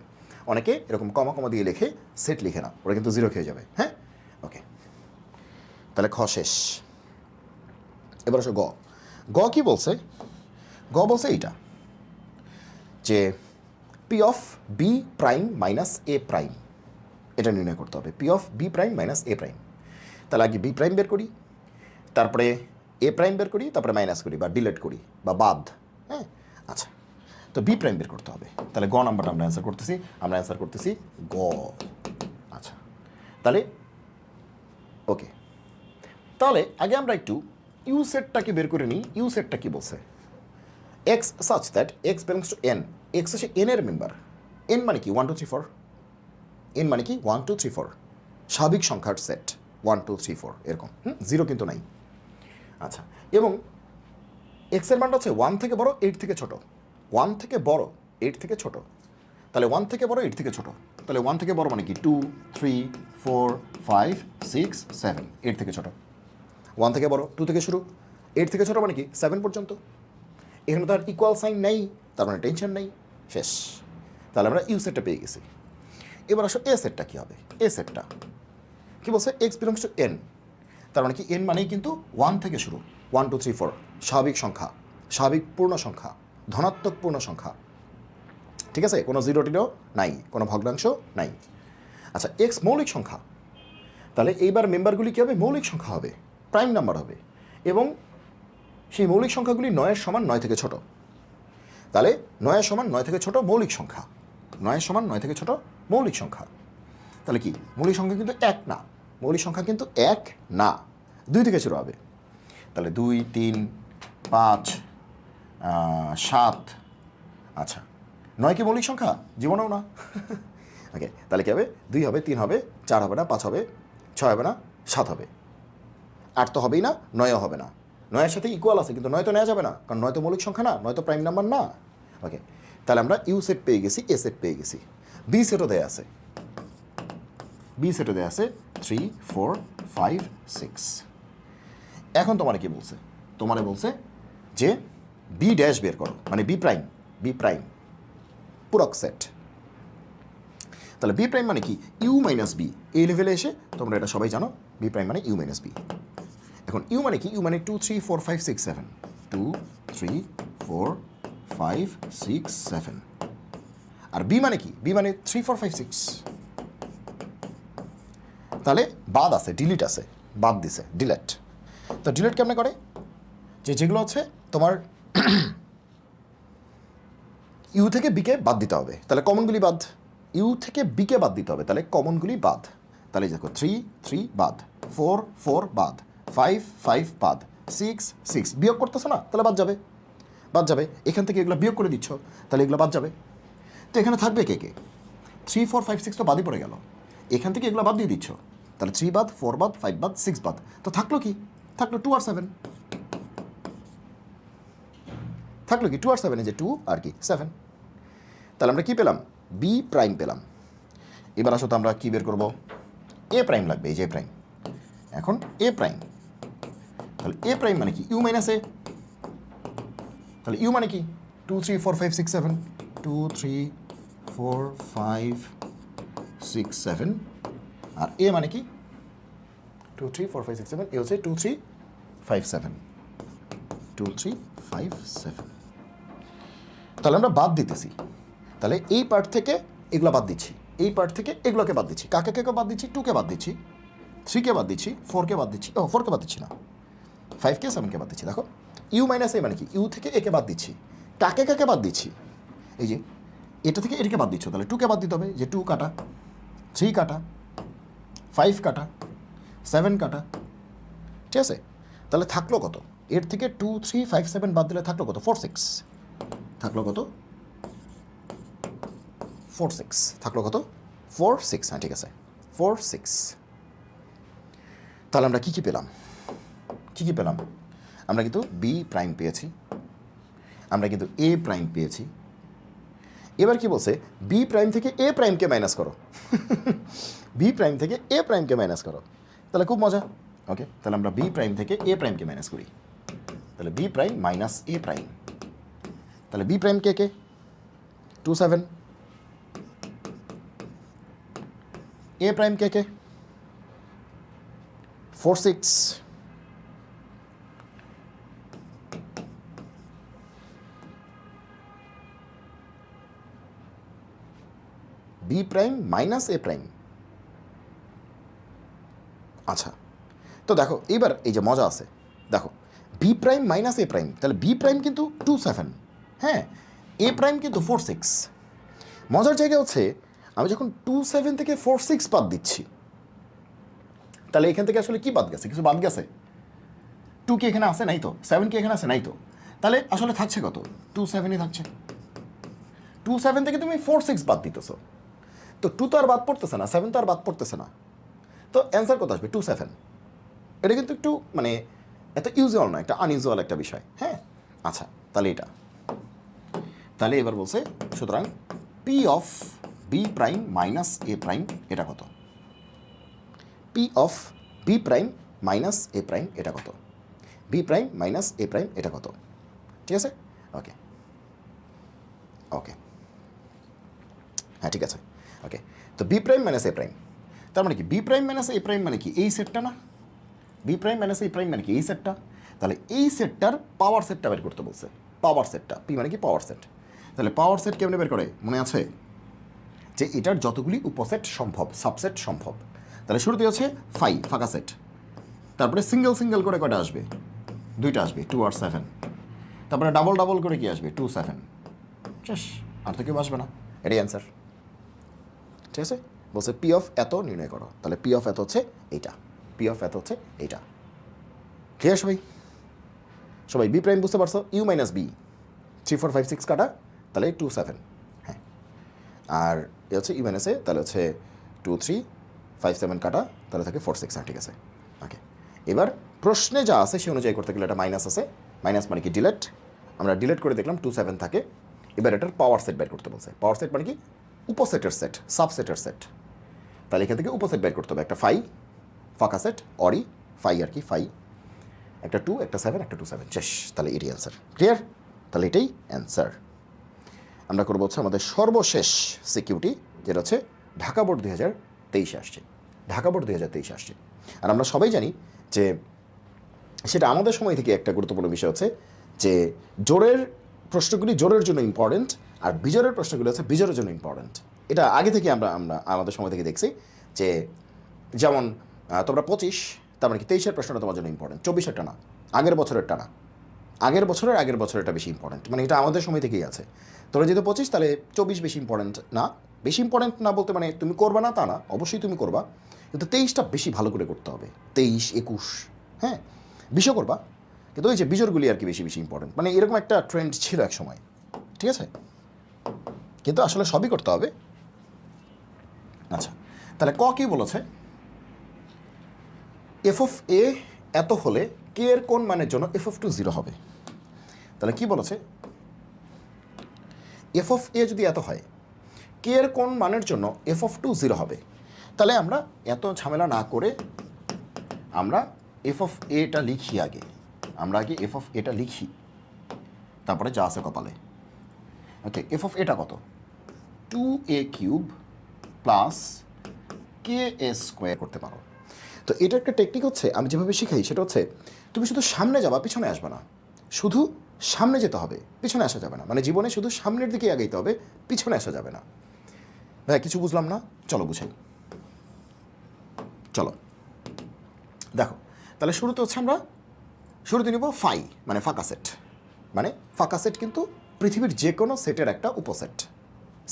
অনেকে এরকম কমা কমা দিয়ে লেখে, সেট লিখে না, ওরা কিন্তু জিরো খেয়ে যাবে। হ্যাঁ, ওকে, তাহলে খ শেষ। এবার আসো গ। গ কি বলছে? গ বলছে এইটা যে P of B prime minus A prime, এটা নির্ণয় করতে হবে। P of B prime minus A prime. তাহলে আগে বি প্রাইম বের করি, তারপরে এ প্রাইম বের করি, তারপরে মাইনাস করি বা ডিলেট করি বা বাদ। হ্যাঁ, আচ্ছা, তো বি প্রাইম বের করতে হবে। তাহলে গ নাম্বারটা আমরা অ্যান্সার করতেছি, আমরা অ্যান্সার করতেছি গ। আচ্ছা, তাহলে ওকে, তাহলে আগে আমরা একটু ইউ সেটটাকে বের করে নিই। ইউ সেটটা কি বলছে? X such that x belongs two N, x হচ্ছে এন এর মেম্বার। এন মানে কি? 1 2 3 4। এন মানে কি? 1 2 3 4, স্বাভাবিক সংখ্যার সেট 1 2 3 4 এরকম, জিরো কিন্তু নাই। আচ্ছা, এবং এক্সের মানটা হচ্ছে 1 থেকে বড় 8 থেকে ছোট, 1 থেকে বড় 8 থেকে ছোট। তাহলে 1 থেকে বড় 8 থেকে ছোট, তাহলে 1 থেকে বড় মানে কি 2 3 4 5 6 7, 8 থেকে ছোট। 1 থেকে বড় 2 থেকে শুরু, 8 থেকে ছোট মানে কি 7 পর্যন্ত। এখানে তো আর ইকুয়াল সাইন নেই, তার মানে টেনশন নেই, শেষ। তাহলে আমরা ইউ সেটটা পেয়ে গেছি। এবার আসো এ সেটটা কী হবে। এ সেটটা কী বলছে, এক্স বিলংস টু এন, তার মানে কি এন মানেই কিন্তু 1 থেকে শুরু, 1 2 3 4 স্বাভাবিক সংখ্যা, স্বাভাবিক পূর্ণ সংখ্যা, ধনাত্মক পূর্ণ সংখ্যা, ঠিক আছে, কোনো জিরো টিরো নাই, কোনো ভগ্নাংশ নাই। আচ্ছা এক্স মৌলিক সংখ্যা, তাহলে এইবার মেম্বারগুলি কী হবে, মৌলিক সংখ্যা হবে, প্রাইম নাম্বার হবে, এবং সেই মৌলিক সংখ্যাগুলি 9-এর সমান 9 থেকে ছোট। তাহলে 9-এর সমান 9 থেকে ছোট মৌলিক সংখ্যা, 9-এর সমান 9 থেকে ছোট মৌলিক সংখ্যা। তাহলে কি মৌলিক সংখ্যা কিন্তু 1 না, মৌলিক সংখ্যা কিন্তু 1 না, 2 থেকে শুরু হবে। তাহলে 2 3 5 7, আচ্ছা 9 কি মৌলিক সংখ্যা, জীবনেও না। ওকে, তাহলে কী হবে, 2 হবে, 3 হবে, 4 হবে না, 5 হবে, 6 হবে না, 7 হবে, 8 তো হবেই না, 9ও হবে না। 9-এর সাথে ইকুয়াল আছে, কিন্তু 9 তো নেওয়া যাবে না, কারণ 9 তো মৌলিক সংখ্যা না, 9 তো প্রাইম নাম্বার না। ওকে, তাহলে আমরা ইউ সেট পেয়ে গেছি, এ সেট পেয়ে গেছি, বি সেটও দেয়া আছে, বি সেটও দেয়া আছে 3 4 5 6। এখন তোমার কি বলছে, তোমারে বলছে যে বি ড্যাশ বের করো, মানে বি প্রাইম, বি প্রাইম পূরক সেট। তাহলে বি প্রাইম মানে কি ইউ মাইনাস বি, এই লেভেলে এসে তোমরা এটা সবাই জানো, বি প্রাইম মানে ইউ মাইনাস বি। এখন ইউ মানে কি, ইউ মানে 2 3 4 5 6 7, 2 3 4 5 6 7। আর বি মানে কি, বি মানে 3 4 5 6। তাহলে বাদ আছে, ডিলিট আছে, বাদ দিছে, ডিলেট। তো ডিলেট কেমনে করে, যেগুলো হচ্ছে তোমার ইউ থেকে বিকে বাদ দিতে হবে, তাহলে কমনগুলি বাদ, ইউ থেকে বিকে বাদ দিতে হবে, তাহলে কমনগুলি বাদ। তাহলে দেখো 3 3 বাদ, 4 4 বাদ, 5 5 বাদ, 6 6 বিয়োগ করতেছো না, তাহলে বাদ যাবে, বাদ যাবে। এখান থেকে এগুলো বিয়োগ করে দিচ্ছ, তাহলে এগুলো বাদ যাবে। তো এখানে থাকবে কে কে, 3 4 5 6 তো বাদই পড়ে গেল, এখান থেকে এগুলো বাদ দিয়ে দিচ্ছ, তাহলে 3 বাদ, 4 বাদ, 5 বাদ, 6 বাদ, তো থাকলো কি, থাকলো 2 আর 7, থাকলো কি 2 আর 7, এই যে 2 আর কি 7। তাহলে আমরা কি পেলাম, বি প্রাইম পেলাম। এবার আসো তো আমরা কি বের করব, এ প্রাইম লাগবে, এই যে প্রাইম। এখন এ প্রাইম, তাহলে এ প্রাইম মানে কি ইউ মাইনাস এ, তাহলে ইউ মানে কি 2 3 4 5 6 7, 2 3 4 5 6 7, আর এ মানে কি 2 3 4 5 6 7, এ হচ্ছে 2 3 5 7, 2 3 5 7। তাহলে আমরা বাদ দিতেছি, তাহলে এই পার্ট থেকে এগুলো বাদ দিচ্ছি, এই পার্ট থেকে এগুলোকে বাদ দিচ্ছি, কাকে কাকে বাদ দিচ্ছি, 2কে বাদ দিচ্ছি, 3কে বাদ দিচ্ছি, 4কে বাদ দিচ্ছি, 4কে বাদ দিচ্ছি না, 5কে 7কে বাদ দিচ্ছি। দেখো ইউ মাইনাস এ মানে কি, ইউ থেকে একে বাদ দিচ্ছি, কাকে কাকে বাদ দিচ্ছি, এই যে এটা থেকে এটাকে বাদ দিচ্ছ, তাহলে 2কে বাদ দিতে হবে, যে 2 কাটা, 3 কাটা, 5 কাটা, 7 কাটা, ঠিক আছে। তাহলে থাকলো কত, এর থেকে 2 3 5 7 বাদ দিলে থাকলো কত, 4 6, থাকলো কত 4 6, থাকলো কত 4 6, হ্যাঁ ঠিক আছে 4 6। তাহলে আমরা কী কী পেলাম, কী কী পেলাম, আমরা কিন্তু বি প্রাইম পেয়েছি, আমরা কিন্তু এ প্রাইম পেয়েছি। এবার কি বলছে, বি প্রাইম থেকে এ প্রাইমকে মাইনাস করো, বি প্রাইম থেকে এ প্রাইমকে মাইনাস করো, তাহলে খুব মজা। ওকে, তাহলে আমরা বি প্রাইম থেকে এ প্রাইমকে মাইনাস করি, তাহলে B prime minus A prime, তাহলে B prime K K 2 7, A prime K K 4 6, B prime minus A prime. আচ্ছা, তো দেখো এইবার এই যে মজা আছে, দেখো B prime minus A prime, তাহলে বি প্রাইম কিন্তু 2 7, হ্যাঁ, এ প্রাইম কিন্তু 4 6। মজার জায়গা হচ্ছে আমি যখন 2 7 থেকে 4 6 বাদ দিচ্ছি, তাহলে এখান থেকে আসলে কি বাদ গেছে, কিছু বাদ গেছে, 2 কি এখানে আসে নাই তো, 7 কি এখানে আসে নাই তো, তাহলে আসলে থাকছে কত 2 7ই থাকছে। 2 7 থেকে তুমি 4 6 বাদ দিতেছো, তো 2 তো আর বাদ পড়তেছে না, 7 তো আর বাদ পড়তেছে না, তো অ্যান্সার কত আসবে 2 7। এটা কিন্তু একটু মানে এত ইউজুয়াল না, একটা আনইউজুয়াল একটা বিষয়, হ্যাঁ। আচ্ছা তাহলে এটা, তাহলে এবার বলছে সুতরাং P of B prime minus A prime এটা কত? P of B prime minus A prime এটা কত? B prime minus A prime এটা কত? ঠিক আছে, ওকে ওকে, হ্যাঁ ঠিক আছে, ওকে। তো B prime minus A prime, তার মানে কি B prime minus A prime মানে কি এই সেটটা না? B prime minus A prime মানে কি এই সেটটা? তাহলে এই সেটটার পাওয়ার সেটটা বের করতে বলছে, পাওয়ার সেটটা, পি মানে কি পাওয়ার সেট। তাহলে পাওয়ার সেট কেমনে বের করে মনে আছে? যে এটার যতগুলি উপসেট সম্ভব, সাবসেট সম্ভব। তাহলে শুরুতে আছে ফাই ফাঁকা সেট, তারপরে সিঙ্গেল সিঙ্গেল করে কয়টা আসবে? দুইটা আসবে, 2 আর 7। তারপরে ডাবল ডাবল করে কি আসবে? 2 7, শেষ, আর তো কেউ আসবে না, এটাই অ্যান্সার। ঠিক আছে, বলছে পি অফ এত নির্ণয় করো, তাহলে পি অফ এত হচ্ছে এইটা, পি অফ এত হচ্ছে এইটা। ক্লিয়ার সবাই? সবাই বি প্রাইম বুঝতে পারছো? ইউ মাইনাস বি, 3 4 5 6 কাটা, তাহলে 2 7, হ্যাঁ। আর এ হচ্ছে ইউ মাইনাস এ, তাহলে হচ্ছে 2 3 5 7 কাটা, তাহলে থাকে 4 6, ঠিক আছে, ওকে। এবার প্রশ্নে যা আছে সে অনুযায়ী করতে গেলে এটা মাইনাস আছে, মাইনাস মানে কি ডিলেট, আমরা ডিলেট করে দেখলাম 2 7 থাকে। এবার এটার পাওয়ার সেট বের করতে বলছে, পাওয়ার সেট মানে কি উপসেটের সেট, সাবসেটের সেট। তাহলে এখান থেকে উপসেট বের করতে হবে, একটা ফাই ফাঁকা সেট, অরি ফাই আর কি, ফাই একটা 2 একটা 7 একটা 2 7, শেষ, তাহলে এটাই অ্যান্সার। ক্লিয়ার? তাহলে এটাই অ্যান্সার। আমরা করবো হচ্ছে আমাদের সর্বশেষ সিকিউরিটি, যেটা হচ্ছে ঢাকা বোর্ড 2023 আসছে, ঢাকা বোর্ড 2023 আসছে। আর আমরা সবাই জানি যে সেটা আমাদের সময় থেকে একটা গুরুত্বপূর্ণ বিষয় হচ্ছে যে জোরের প্রশ্নগুলি জোরের জন্য ইম্পর্টেন্ট, আর বিজোরের প্রশ্নগুলি হচ্ছে বিজোরের জন্য ইম্পর্টেন্ট। এটা আগে থেকে আমরা আমরা আমাদের সময় থেকে দেখছি যে যেমন তোমরা 25, তার মানে কি 23-এর প্রশ্নটা তোমার জন্য ইম্পর্টেন্ট, 24-এরটা না, আগের বছরেরটা না, আগের বছরেরটা বেশি ইম্পর্টেন্ট, মানে এটা আমাদের সময় থেকেই আছে। তোমরা যেহেতু 25, তাহলে 24 বেশি ইম্পর্টেন্ট না, বেশি ইম্পর্টেন্ট না বলতে মানে তুমি করবা না তা না, অবশ্যই তুমি করবা, কিন্তু 23টা বেশি ভালো করে করতে হবে, 23 21, হ্যাঁ 20ও করবা, কিন্তু ওই যে বিজোরগুলি আর কি বেশি বেশি ইম্পর্টেন্ট, মানে এরকম একটা ট্রেন্ড ছিল এক সময়, ঠিক আছে, কিন্তু আসলে সবই করতে হবে। আচ্ছা, তাহলে ক কি বলেছে? এফ অফ এ এত হলে কে এর কোন মানের জন্য এফ অফ টু 0 হবে। তাহলে কি বলেছে? এফ অফ এ যদি এত হয়, কে এর কোন মানের জন্য এফ অফ টু 0 হবে। তাহলে আমরা এত ঝামেলা না করে আমরা এফ অফ এটা লিখি আগে, আমরা আগে এফ অফ এটা লিখি, তারপরে যা আছে কপালে। ওকে, এফ অফ এটা কত? 2a³ প্লাস কে এ স্কোয়ার করতে পারো। তো এটা একটা টেকনিক হচ্ছে, আমি যেভাবে শিখাই সেটা হচ্ছে তুমি শুধু সামনে যাবা, পিছনে আসবে না, শুধু সামনে যেতে হবে, পিছনে আসা যাবে না, মানে জীবনে শুধু সামনের দিকে আগাইতে হবে, পিছনে আসা যাবে না। ভাই কিছু বুঝলাম না, চলো বুঝাই, চলো দেখো। তাহলে শুরুতে হচ্ছে আমরা শুরুতে নিব ফাই, মানে ফাঁকা সেট, মানে ফাঁকা সেট কিন্তু পৃথিবীর যে কোনো সেটের একটা উপসেট,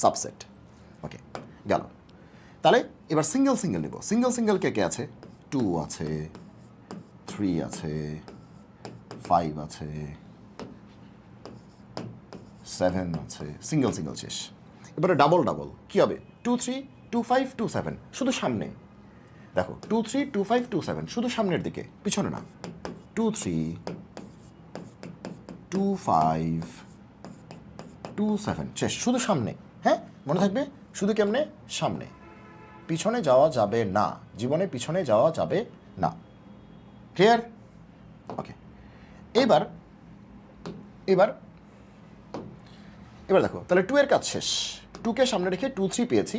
সাবসেট, ওকে গেল। তাহলে এবার সিঙ্গেল সিঙ্গেল নিব, সিঙ্গেল সিঙ্গেল কে কে আছে? 2 আছে, 3 আছে, 5 আছে, 7 আছে, সিঙ্গেল সিঙ্গেল শেষ। এবারে ডাবল ডাবল কী হবে? 2 3 2 5 2 7, শুধু সামনে দেখো, 2 3 2 5 2 7, শুধু সামনের দিকে, পিছনে না। 2 3 2 5 2 7, শেষ, শুধু সামনে, হ্যাঁ মনে থাকবে, শুধু কেমনে? সামনে, পিছনে যাওয়া যাবে না, জীবনে পিছনে যাওয়া যাবে না। ক্লিয়ার? ওকে, এবার এবার এবার দেখো, তাহলে 2 এর কাজ শেষ, 2কে সামনে রেখে 2 3 পেয়েছি,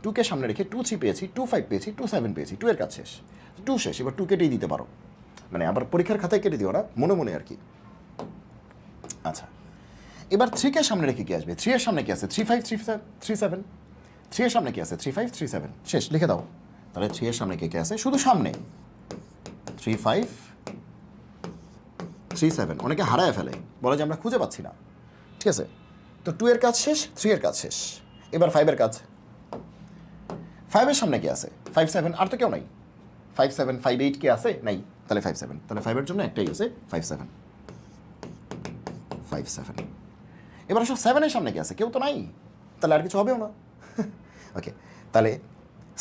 2কে সামনে রেখে 2 3 পেয়েছি, 2 5 পেয়েছি, 2 7 পেয়েছি, 2 এর কাজ শেষ, 2 শেষ। এবার 2 কেটেই দিতে পারো, মানে আবার পরীক্ষার খাতায় কেটে দিও না, মনে মনে আর কি। আচ্ছা, এবার 3কে সামনে রেখে কি আসবে? 3 এর সামনে কি আছে? 3 5 3 7, 3 এর সামনে কি আছে? 3 5 3 7, শেষ, লিখে দাও। তাহলে 3 এর সামনে কে কে আছে? শুধু সামনে 3 5 3 7, অনেকে হারায় ফেলে, বলে যে আমরা খুঁজে পাচ্ছি না, ঠিক আছে। তো 2 এর কাজ শেষ, 3 এর কাজ শেষ, এবার 5 এর কাজ। 5 এর সামনে কি আছে? 5 7, আর তো কেউ নাই। 5 7 5 8 কে আছে? নাই, তাহলে 5 7, তাহলে 5 এর জন্য একটাই আছে, 5 7 5 7। এবার আসো 7 এর সামনে কি আছে? কেউ তো নাই, তাহলে আর কিছু হবেও না। ওকে, তাহলে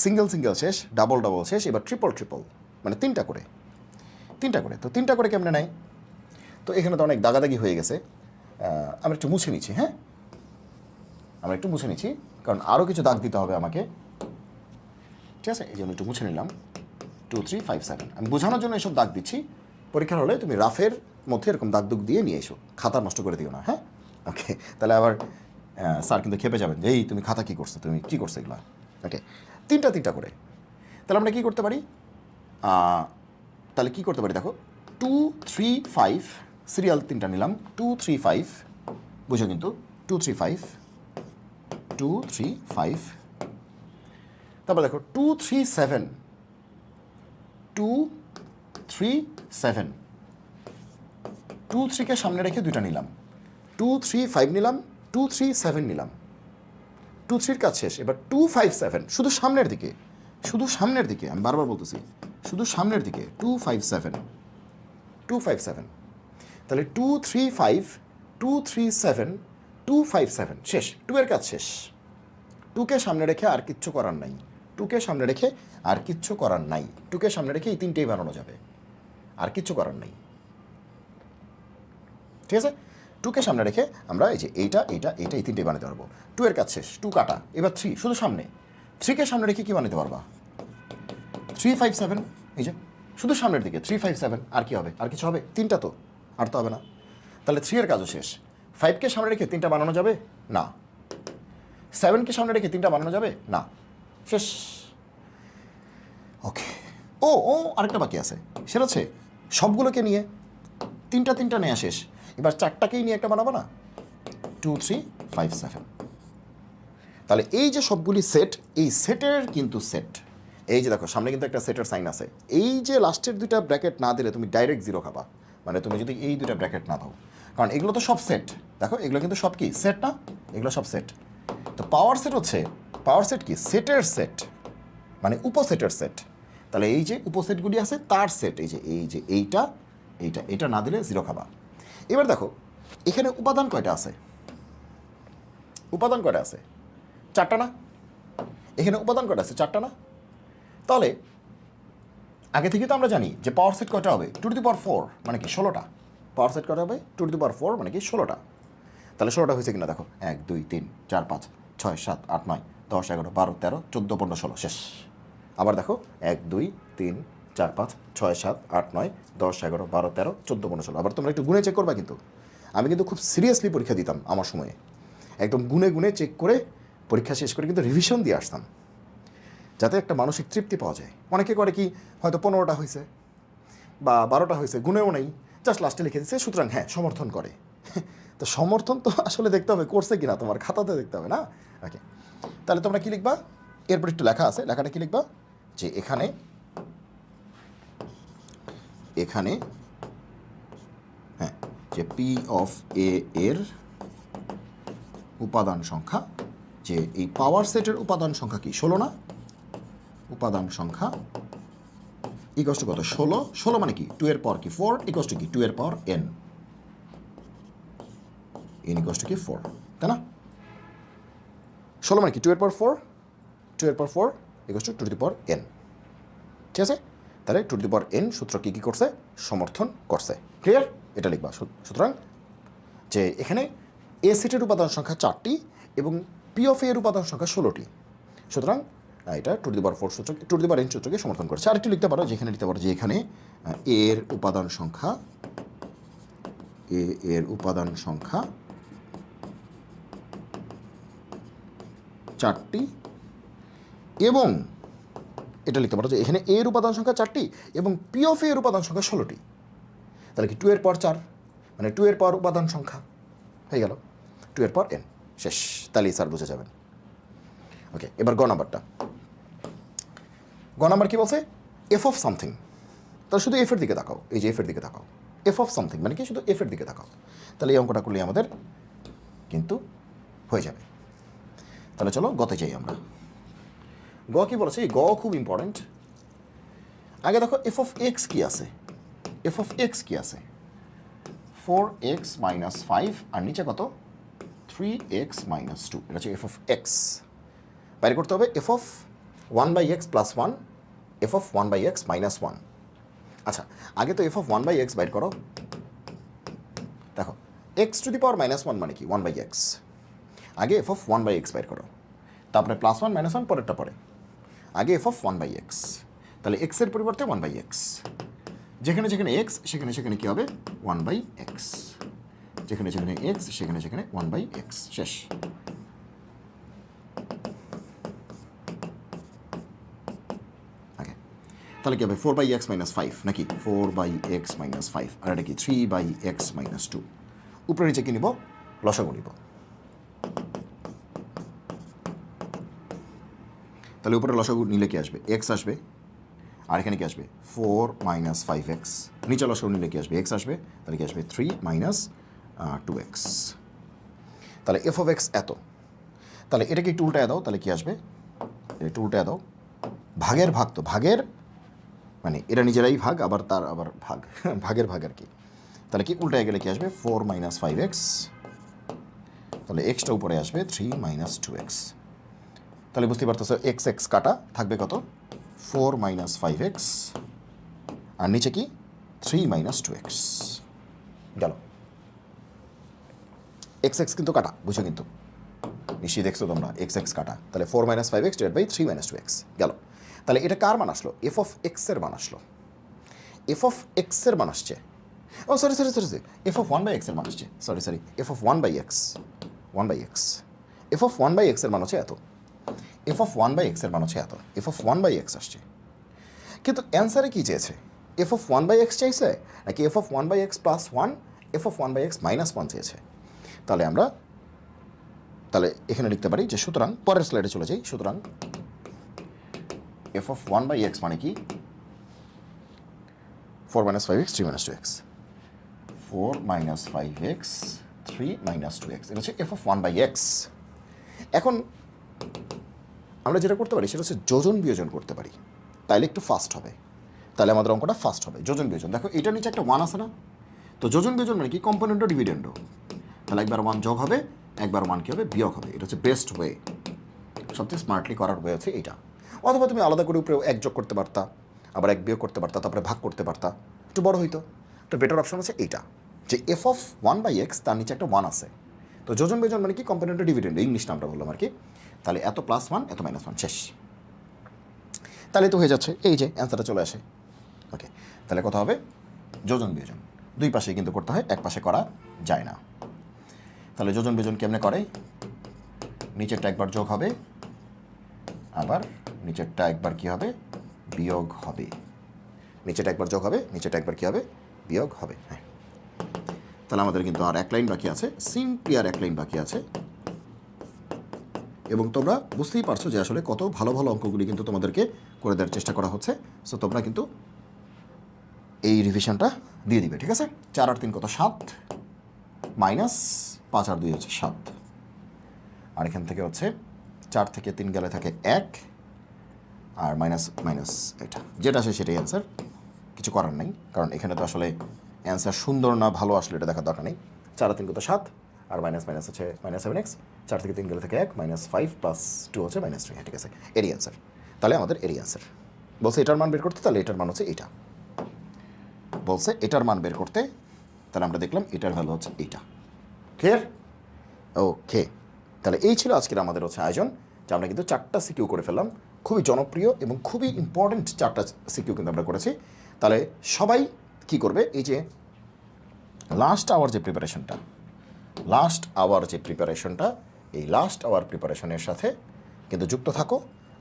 সিঙ্গেল সিঙ্গেল শেষ, ডাবল ডাবল শেষ, এবার ট্রিপল ট্রিপল, মানে 3টা করে। তো 3টা করে কেমনে নেয়? তো এখানে তো অনেক দাগাদাগি হয়ে গেছে, আমরা একটু মুছে নিচ্ছি, হ্যাঁ আমরা একটু মুছে নিচ্ছি, কারণ আরও কিছু দাগ দিতে হবে আমাকে। ঠিক আছে, এই জন্য একটু মুছে নিলাম। 2 3 5 7 আমি বোঝানোর জন্য এসব দাগ দিচ্ছি। পরীক্ষার হলে তুমি রাফের মধ্যে এরকম দাগ দুগ দিয়ে নিয়ে এসো, খাতা নষ্ট করে দিও না। হ্যাঁ, ওকে। তাহলে আবার স্যার কিন্তু খেপে যাবেন যে এই তুমি খাতা কী করছো, তুমি কী করছো এগুলো। ওকে, তিনটা করে। তাহলে আমরা কী করতে পারি, তাহলে কী করতে পারি দেখো, 2 3 5 সিরিয়াল তিনটা নিলাম। 2 3 5 বুঝো কিন্তু 2 3 5 2 3 5। তারপর দেখো 2 3 7 2 3 7 2 3কে সামনে রেখে দুইটা নিলাম। 2 3 5 নিলাম, 2 3 7 নিলাম। 2 3-র কাজ শেষ। এবার 2 5 7 শুধু সামনের দিকে, শুধু সামনের দিকে, আমি বারবার বলতেছি শুধু সামনের দিকে। 2 5 7 2 5 7। তাহলে 2 3 5 2 3 7 2 5 7 শেষ। 2-এর কাজ শেষ। 2কে সামনে রেখে আর কিচ্ছু করার নাই। 2কে সামনে রেখে আর কিচ্ছু করার নাই। 2কে সামনে রেখে এই তিনটেই বানানো যাবে, আর কিচ্ছু করার নাই। ঠিক আছে, 2কে সামনে রেখে আমরা এই যে এইটা এইটা এইটা এই তিনটেই বানাতে পারবো। 2-এর কাজ শেষ, 2 কাটা। এবার 3 শুধু সামনে। 3কে সামনে রেখে কী বানাতে পারবা? 3 5 7 এই যে শুধু সামনের দিকে 3 5 7। আর কি হবে? আর কিছু হবে? তিনটা তো, আর তো হবে না। তাহলে 3-এর কাজও শেষ। 5কে সামনে রেখে তিনটা বানানো যাবে না। 7কে সামনে রেখে তিনটা বানানো যাবে না। শেষ। ওকে, ও ও আরেকটা বাকি আছে, সেটা হচ্ছে সবগুলোকে নিয়ে তিনটা নেওয়া শেষ। এবার 4টাকেই নিয়ে একটা বানাবো না। 2 3 5 7। তাহলে এই যে সবগুলি সেট, এই সেটের কিন্তু সেট, এই যে দেখো সামনে কিন্তু একটা সেটের সাইন আছে। এই যে লাস্টের দুইটা ব্র্যাকেট না দিলে তুমি ডাইরেক্ট 0 খাবা, মানে তুমি যদি এই দুইটা ব্র্যাকেট না দাও, কারণ এগুলো তো সব সেট। দেখো এগুলো কিন্তু সব কি সেট না, এগুলো সব সেট। তো পাওয়ার সেট হচ্ছে, পাওয়ার সেট কি সেটের সেট, মানে উপসেটের সেট। তাহলে এই যে উপসেটগুলি আছে তার সেট, এই যে এইটা এইটা এটা না দিলে 0 খাবা। এবার দেখো এখানে উপাদান কয়টা আছে? উপাদান কয়টা আছে? 4টা না? এখানে উপাদান কয়টা আছে? 4টা না? তাহলে আগে থেকে তো আমরা জানি যে পাওয়ার সেট কয়টা হবে? 2 টু দি পাওয়ার 4 মানে কি 16টা। পাওয়ার সেট কয়টা হবে? 2 টু দি পাওয়ার 4 মানে কি 16টা। তাহলে 16টা হয়েছে কিনা দেখো, 1 2 3 4 5 6 7 8 9 10 11 12 13 14 15 16 শেষ। আবার দেখো 1 2 3 4 5 6 7 8 9 10 11 12 13 14 15 16। আবার তোমরা একটু গুনে চেক করবা কিন্তু। আমি কিন্তু খুব সিরিয়াসলি পরীক্ষা দিতাম আমার সময়ে, একদম গুনে গুনে চেক করে পরীক্ষা শেষ করে কিন্তু রিভিশন দিয়ে আসতাম, যাতে একটা মানসিক তৃপ্তি পাওয়া যায়। অনেকে করে কি হয়তো 15টা হয়েছে বা 12টা হয়েছে, গুনেও নেই, জাস্ট লাস্টে লিখে দিচ্ছে, সুতরাং হ্যাঁ সমর্থন করে। তো সমর্থন তো আসলে দেখতে হবে করছে কিনা, তোমার খাতাতে দেখতে হবে না। ওকে, তাহলে তোমরা কি লিখবা? এরপর একটু লেখা আছে, লেখাটা কি লিখবা? যে এখানে এখানে হ্যাঁ, যে পি অফ এ এর উপাদান সংখ্যা, যে এই পাওয়ার সেটের উপাদান সংখ্যা কি 16 না? উপাদান সংখ্যা ইকুয়াল টু কত? 16। 16 মানে কি 2 এর পাওয়ার কি 4 ইকুয়াল টু কি 2 এর পাওয়ার n। n ইকুয়াল টু কি 4, তাই না? 16 মানে কি 2 এর পাওয়ার 4, 2 এর পাওয়ার 4 equal to 2 two the power n। ঠিক আছে, তাহলে 2 টু দি পাওয়ার n সূত্র কি করছে? সমর্থন করছে। ক্লিয়ার? এটা লিখবা। সুতরাং যে এখানে এ সেটের উপাদান সংখ্যা 4টি এবং পি অফ এর উপাদান সংখ্যা 16টি। সুতরাং এটা 2 টু দি পাওয়ার 4 সূত্র, 2 টু দি পাওয়ার n সূত্রকে সমর্থন করছে। আরেকটু লিখতে পারো, যেখানে লিখতে পারো যে এখানে এর উপাদান সংখ্যা, এর উপাদান সংখ্যা 4টি এবং এটা লিখতে পারো যে এখানে এর উপাদান সংখ্যা 4টি এবং পি অফ এর উপাদান সংখ্যা 16টি। তাহলে কি 2 এর পাওয়ার 4 মানে 2 এর পাওয়ার উপাদান সংখ্যা হয়ে গেল 2 এর পাওয়ার n। শেষ। তাহলেই স্যার বুঝে যাবেন। ওকে, এবার গ নাম্বারটা। গ নাম্বার কি বলছে? F of something. তাহলে শুধু এফের দিকে তাকাও, এই যে এফের দিকে তাকাও। এফ অফ সামথিং মানে কি শুধু এফের দিকে তাকাও। তাহলে এই অঙ্কটা করলে আমাদের কিন্তু হয়ে যাবে। তাহলে চলো গতে যাই আমরা। গ কি বলেছে? গ খুব ইম্পর্টেন্ট। আগে দেখো এফ অফ এক্স কি আছে? এফ অফ এক্স কি আছে? 4x মাইনাস 5 আর নিচে কত? 3x minus 2। এটা হচ্ছে এফ অফ এক্স। বাইরে করতে হবে F of 1/x plus 1, F of 1/x minus 1। আচ্ছা, আগে তো এফ অফ 1/x বাইর করো। দেখো x to the power minus 1 মানে কি 1/x। আগে এফ অফ 1/x বাইর করো, তারপরে +1 -1 পরেরটা পরে। আগে এফ অফ 1/x, তাহলে এক্সের পরিবর্তে 1/x, যেখানে যেখানে এক্স সেখানে সেখানে কী হবে 1/x, যেখানে যেখানে এক্স সেখানে সেখানে 1/x, শেষ। তাহলে কি হবে 4/x - 5 নাকি 4/x - 5, আর এটা কি 3/x - 2। উপরে নিচে কি নিব, লসাগু নিব। তাহলে উপরে লসাগু নিলে কি আসবে, এক্স আসবে, আর এখানে কি আসবে 4 - 5x, নিচে লসাগু নিলে কি আসবে, এক্স আসবে, তাহলে কি আসবে 3 - 2x। তাহলে এফ অফ এক্স এত, তাহলে এটাকে একটু উল্টায় দাও, তাহলে কি আসবে, একটু উল্টায় দাও, ভাগের ভাগ, তো ভাগের মানে এটা নিজেরাই ভাগ, আবার তার আবার ভাগ, ভাগের ভাগ আর কি। তাহলে কি উল্টায় গেলে কি আসবে 4 - 5x, তাহলে এক্সটা উপরে আসবে 3 - 2x। তাহলে বুঝতে পারতেছো এক্স এক্স কাটা থাকবে কত 4 - 5x, আর নিচে কি 3 - 2x। গেল, এক্স এক্স কিন্তু কাটা, বুঝো কিন্তু নিশ্চয়ই দেখছো তোমরা এক্স এক্স কাটা। তাহলে 4 - 5x / 3 - 2x গেল। তাহলে এটা কার মান আসলো, এফ অফ এক্সের মান আসলো। এফ অফ এক্সের মান আসছে, ও সরি, এফ অফ 1/x এর মান আসছে, sorry F of 1/x, F of 1/x এর মান হচ্ছে এত, এফ অফ 1/x এর মান হচ্ছে এত, এফ অফ 1/x আসছে। কিন্তু অ্যান্সারে কী চেয়েছে, এফ অফ 1/x চাইছে নাকি F of 1/x + 1, F of 1/x - 1 চেয়েছে। তাহলে আমরা এখানে লিখতে পারি যে সুতরাং পরের স্লাইডে চলে যাই। সুতরাং এফ অফ 1/x মানে কি 4 - 5x 3 - 2x, 4 - 5x 3 - 2x, এটা হচ্ছে এফ অফ 1/x। এখন আমরা যেটা করতে পারি সেটা হচ্ছে যোজন বিয়োজন করতে পারি, তাইলে একটু ফাস্ট হবে, তাহলে আমাদের অঙ্কটা ফাস্ট হবে। যোজন বিয়োজন, দেখো এটার নিচে একটা 1 আছে না, তো যোজন বিয়োজন মানে কি কম্পোনেন্টও ডিভিডেন্ডও, তাহলে একবার 1 যোগ হবে, একবার 1 কী হবে বিয়োগ হবে। এটা হচ্ছে বেস্ট ওয়ে, সবচেয়ে স্মার্টলি করার ওয়ে হচ্ছে এইটা। অথবা তুমি আলাদা করে উপরে 1 যোগ করতে পারতা, আবার 1 বিয়োগ করতে পারতা, তারপরে ভাগ করতে পারতা, একটু বড় হইতো। তো বেটার অপশন হচ্ছে এইটা, যে এফ অফ 1/x তার নিচে একটা 1 আছে। তো যোজন বিয়োজন মানে কি কম্পোনেন্টও ডিভিডেন্ড, ইংলিশটা আমরা বললাম আর কি। তাহলে এত +1 এত -1 শেষ, তাহলে তো হয়ে যাচ্ছে, এই যে অ্যান্সারটা চলে আসে। ওকে, তাহলে কথা হবে যোজন বিয়োজন, দুই পাশে কিন্তু করতে হয়, এক পাশে করা যায় না। তাহলে যোজন বিয়োজন কেমনে করে, নিচেরটা একবার যোগ হবে, আবার নিচেরটা একবার কী হবে বিয়োগ হবে, নিচেরটা একবার যোগ হবে, নিচেরটা একবার কী হবে বিয়োগ হবে। হ্যাঁ, তাহলে আমাদের কিন্তু আর 1 লাইন বাকি আছে, সিম্পলি আর 1 লাইন বাকি আছে। এবং তোমরা বুঝতেই পারছো যে আসলে কত ভালো ভালো অঙ্কগুলি কিন্তু তোমাদেরকে করে দেওয়ার চেষ্টা করা হচ্ছে। সো তোমরা কিন্তু এই রিভিশনটা দিয়ে দিবে, ঠিক আছে। 4 আর 3 কত 7, -5 আর 2 হচ্ছে 7, আর এখান থেকে হচ্ছে 4 থেকে 3 গেলে থাকে 1, আর মাইনাস এটা যেটা আসে সেটাই অ্যান্সার, কিছু করার নেই, কারণ এখানে তো আসলে অ্যান্সার সুন্দর না ভালো আসলে এটা দেখার দরকার নেই। 4 আর 3 কত 7, আর মাইনাস হচ্ছে -7x, 4 থেকে 3 গেলে থেকে 1, -5 + 2 হচ্ছে -3, ঠিক আছে, এরই অ্যান্সার। তাহলে আমাদের এরই অ্যান্সার বলছে এটার মান বের করতে, তাহলে এটার মান হচ্ছে এইটা, বলছে এটার মান বের করতে, তাহলে আমরা দেখলাম এটার ভ্যালু হচ্ছে এইটা। ক্লিয়ার? ওকে, তাহলে এই ছিল আজকের আমাদের হচ্ছে আয়োজন, যে আমরা কিন্তু 4টা সিকিউ করে ফেললাম, খুবই জনপ্রিয় এবং খুবই ইম্পর্টেন্ট 4টা সিকিউ কিন্তু আমরা করেছি। তাহলে সবাই কি করবে, এই যে লাস্ট আওয়ার যে প্রিপারেশনটা, এই লাস্ট আওয়ার প্রিপারেশনের সাথে কিন্তু যুক্ত থাকো,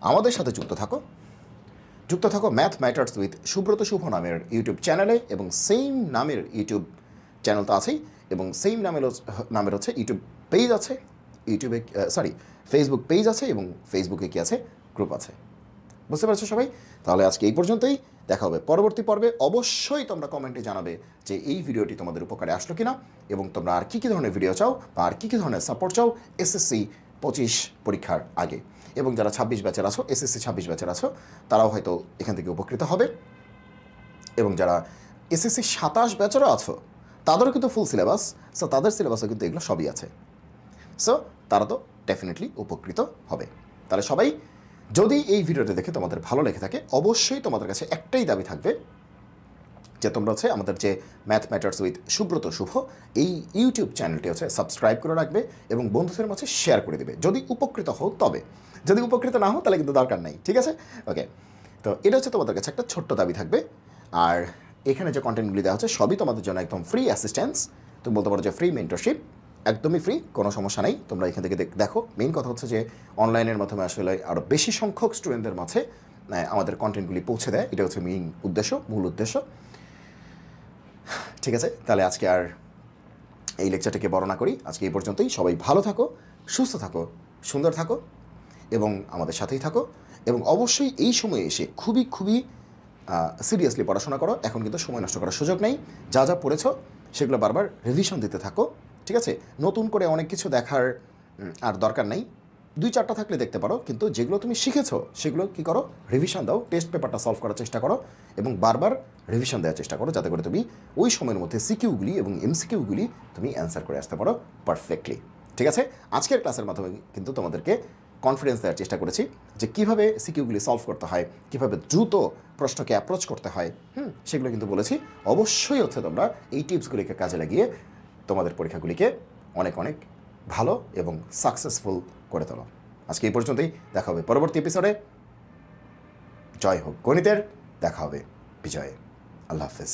আমাদের সাথে যুক্ত থাকো ম্যাথ ম্যাটার্স উইথ সুব্রত শুভ নামের ইউটিউব চ্যানেলে, এবং সেম নামের ইউটিউব চ্যানেল তো আছেই, এবং সেম নামের হচ্ছে ইউটিউব পেজ আছে, ফেসবুক পেজ আছে, এবং ফেসবুকে কি আছে গ্রুপ আছে। বুঝতে পারছো সবাই? তাহলে আজকে এই পর্যন্তই, দেখা হবে পরবর্তী পর্বে। অবশ্যই তোমরা কমেন্টে জানাবে যে এই ভিডিওটি তোমাদের উপকারে আসলো কিনা, এবং তোমরা আর কী কী ধরনের ভিডিও চাও বা আর কী কী ধরনের সাপোর্ট চাও SSC 25 পরীক্ষার আগে। এবং যারা 26 ব্যাচের আছো, SSC 26 ব্যাচের আছো, তারাও হয়তো এখান থেকে উপকৃত হবে, এবং যারা SSC 27 ব্যাচেরও আছো তাদেরও কিন্তু ফুল সিলেবাস, সো তাদের সিলেবাসে কিন্তু এগুলো সবই আছে, সো তারা তো ডেফিনেটলি উপকৃত হবে। তাহলে সবাই, যদি এই ভিডিওটা দেখে তোমাদের ভালো লেগে থাকে, অবশ্যই তোমাদের কাছে একটাই দাবি থাকবে, যে তোমরা হচ্ছে আমাদের যে ম্যাথ ম্যাটার্স উইথ সুব্রত শুভ এই ইউটিউব চ্যানেলটি হচ্ছে সাবস্ক্রাইব করে রাখবে এবং বন্ধুদের মাঝে শেয়ার করে দেবে যদি উপকৃত হও তবে, যদি উপকৃত না হও তাহলে কিন্তু দরকার নাই, ঠিক আছে? ওকে, তো এটা হচ্ছে তোমাদের কাছে একটা ছোট্ট দাবি থাকবে। আর এখানে যে কন্টেন্টগুলি দেওয়া হচ্ছে সবই তোমাদের জন্য একদম ফ্রি অ্যাসিস্ট্যান্স, তুমি বলতে পারো যে ফ্রি মেন্টরশিপ, একদমই ফ্রি, কোনো সমস্যা নেই। তোমরা এখান থেকে দেখো। মেইন কথা হচ্ছে যে অনলাইনের মাধ্যমে আসলে আরও বেশি সংখ্যক স্টুডেন্টদের মাঝে আমাদের কন্টেন্টগুলি পৌঁছে দেয়, এটা হচ্ছে মেইন উদ্দেশ্য, মূল উদ্দেশ্য। ঠিক আছে, তাহলে আজকে আর এই লেকচারটাকে বড় না করি, আজকে এই পর্যন্তই। সবাই ভালো থাকো, সুস্থ থাকো, সুন্দর থাকো এবং আমাদের সাথেই থাকো। এবং অবশ্যই এই সময়ে এসে খুবই খুবই সিরিয়াসলি পড়াশোনা করো। এখন কিন্তু সময় নষ্ট করার সুযোগ নেই। যা যা পড়েছ সেগুলো বারবার রিভিশন দিতে থাকো, ঠিক আছে? নতুন করে অনেক কিছু দেখার আর দরকার নেই, 2-4টা থাকলে দেখতে পারো, কিন্তু যেগুলো তুমি শিখেছো সেগুলো কী করো, রিভিশন দাও, টেস্ট পেপারটা সলভ করার চেষ্টা করো এবং বারবার রিভিশন দেওয়ার চেষ্টা করো, যাতে করে তুমি ওই সময়ের মধ্যে সিকিউগুলি এবং এমসিকিউগুলি তুমি অ্যান্সার করে আসতে পারো পারফেক্টলি, ঠিক আছে? আজকের ক্লাসের মাধ্যমে কিন্তু তোমাদেরকে কনফিডেন্স দেওয়ার চেষ্টা করেছি যে কীভাবে সিকিউগুলি সলভ করতে হয়, কীভাবে দ্রুত প্রশ্নকে অ্যাপ্রোচ করতে হয়, সেগুলো কিন্তু বলেছি। অবশ্যই হচ্ছে তোমরা এই টিপসগুলিকে কাজে লাগিয়ে তোমাদের পরীক্ষাগুলিকে অনেক অনেক ভালো এবং সাকসেসফুল করে তোলো। আজকে এই পর্যন্তই, দেখা হবে পরবর্তী এপিসোডে। জয় হোক গণিতের, দেখা হবে বিজয়ে। আল্লাহ হাফেজ।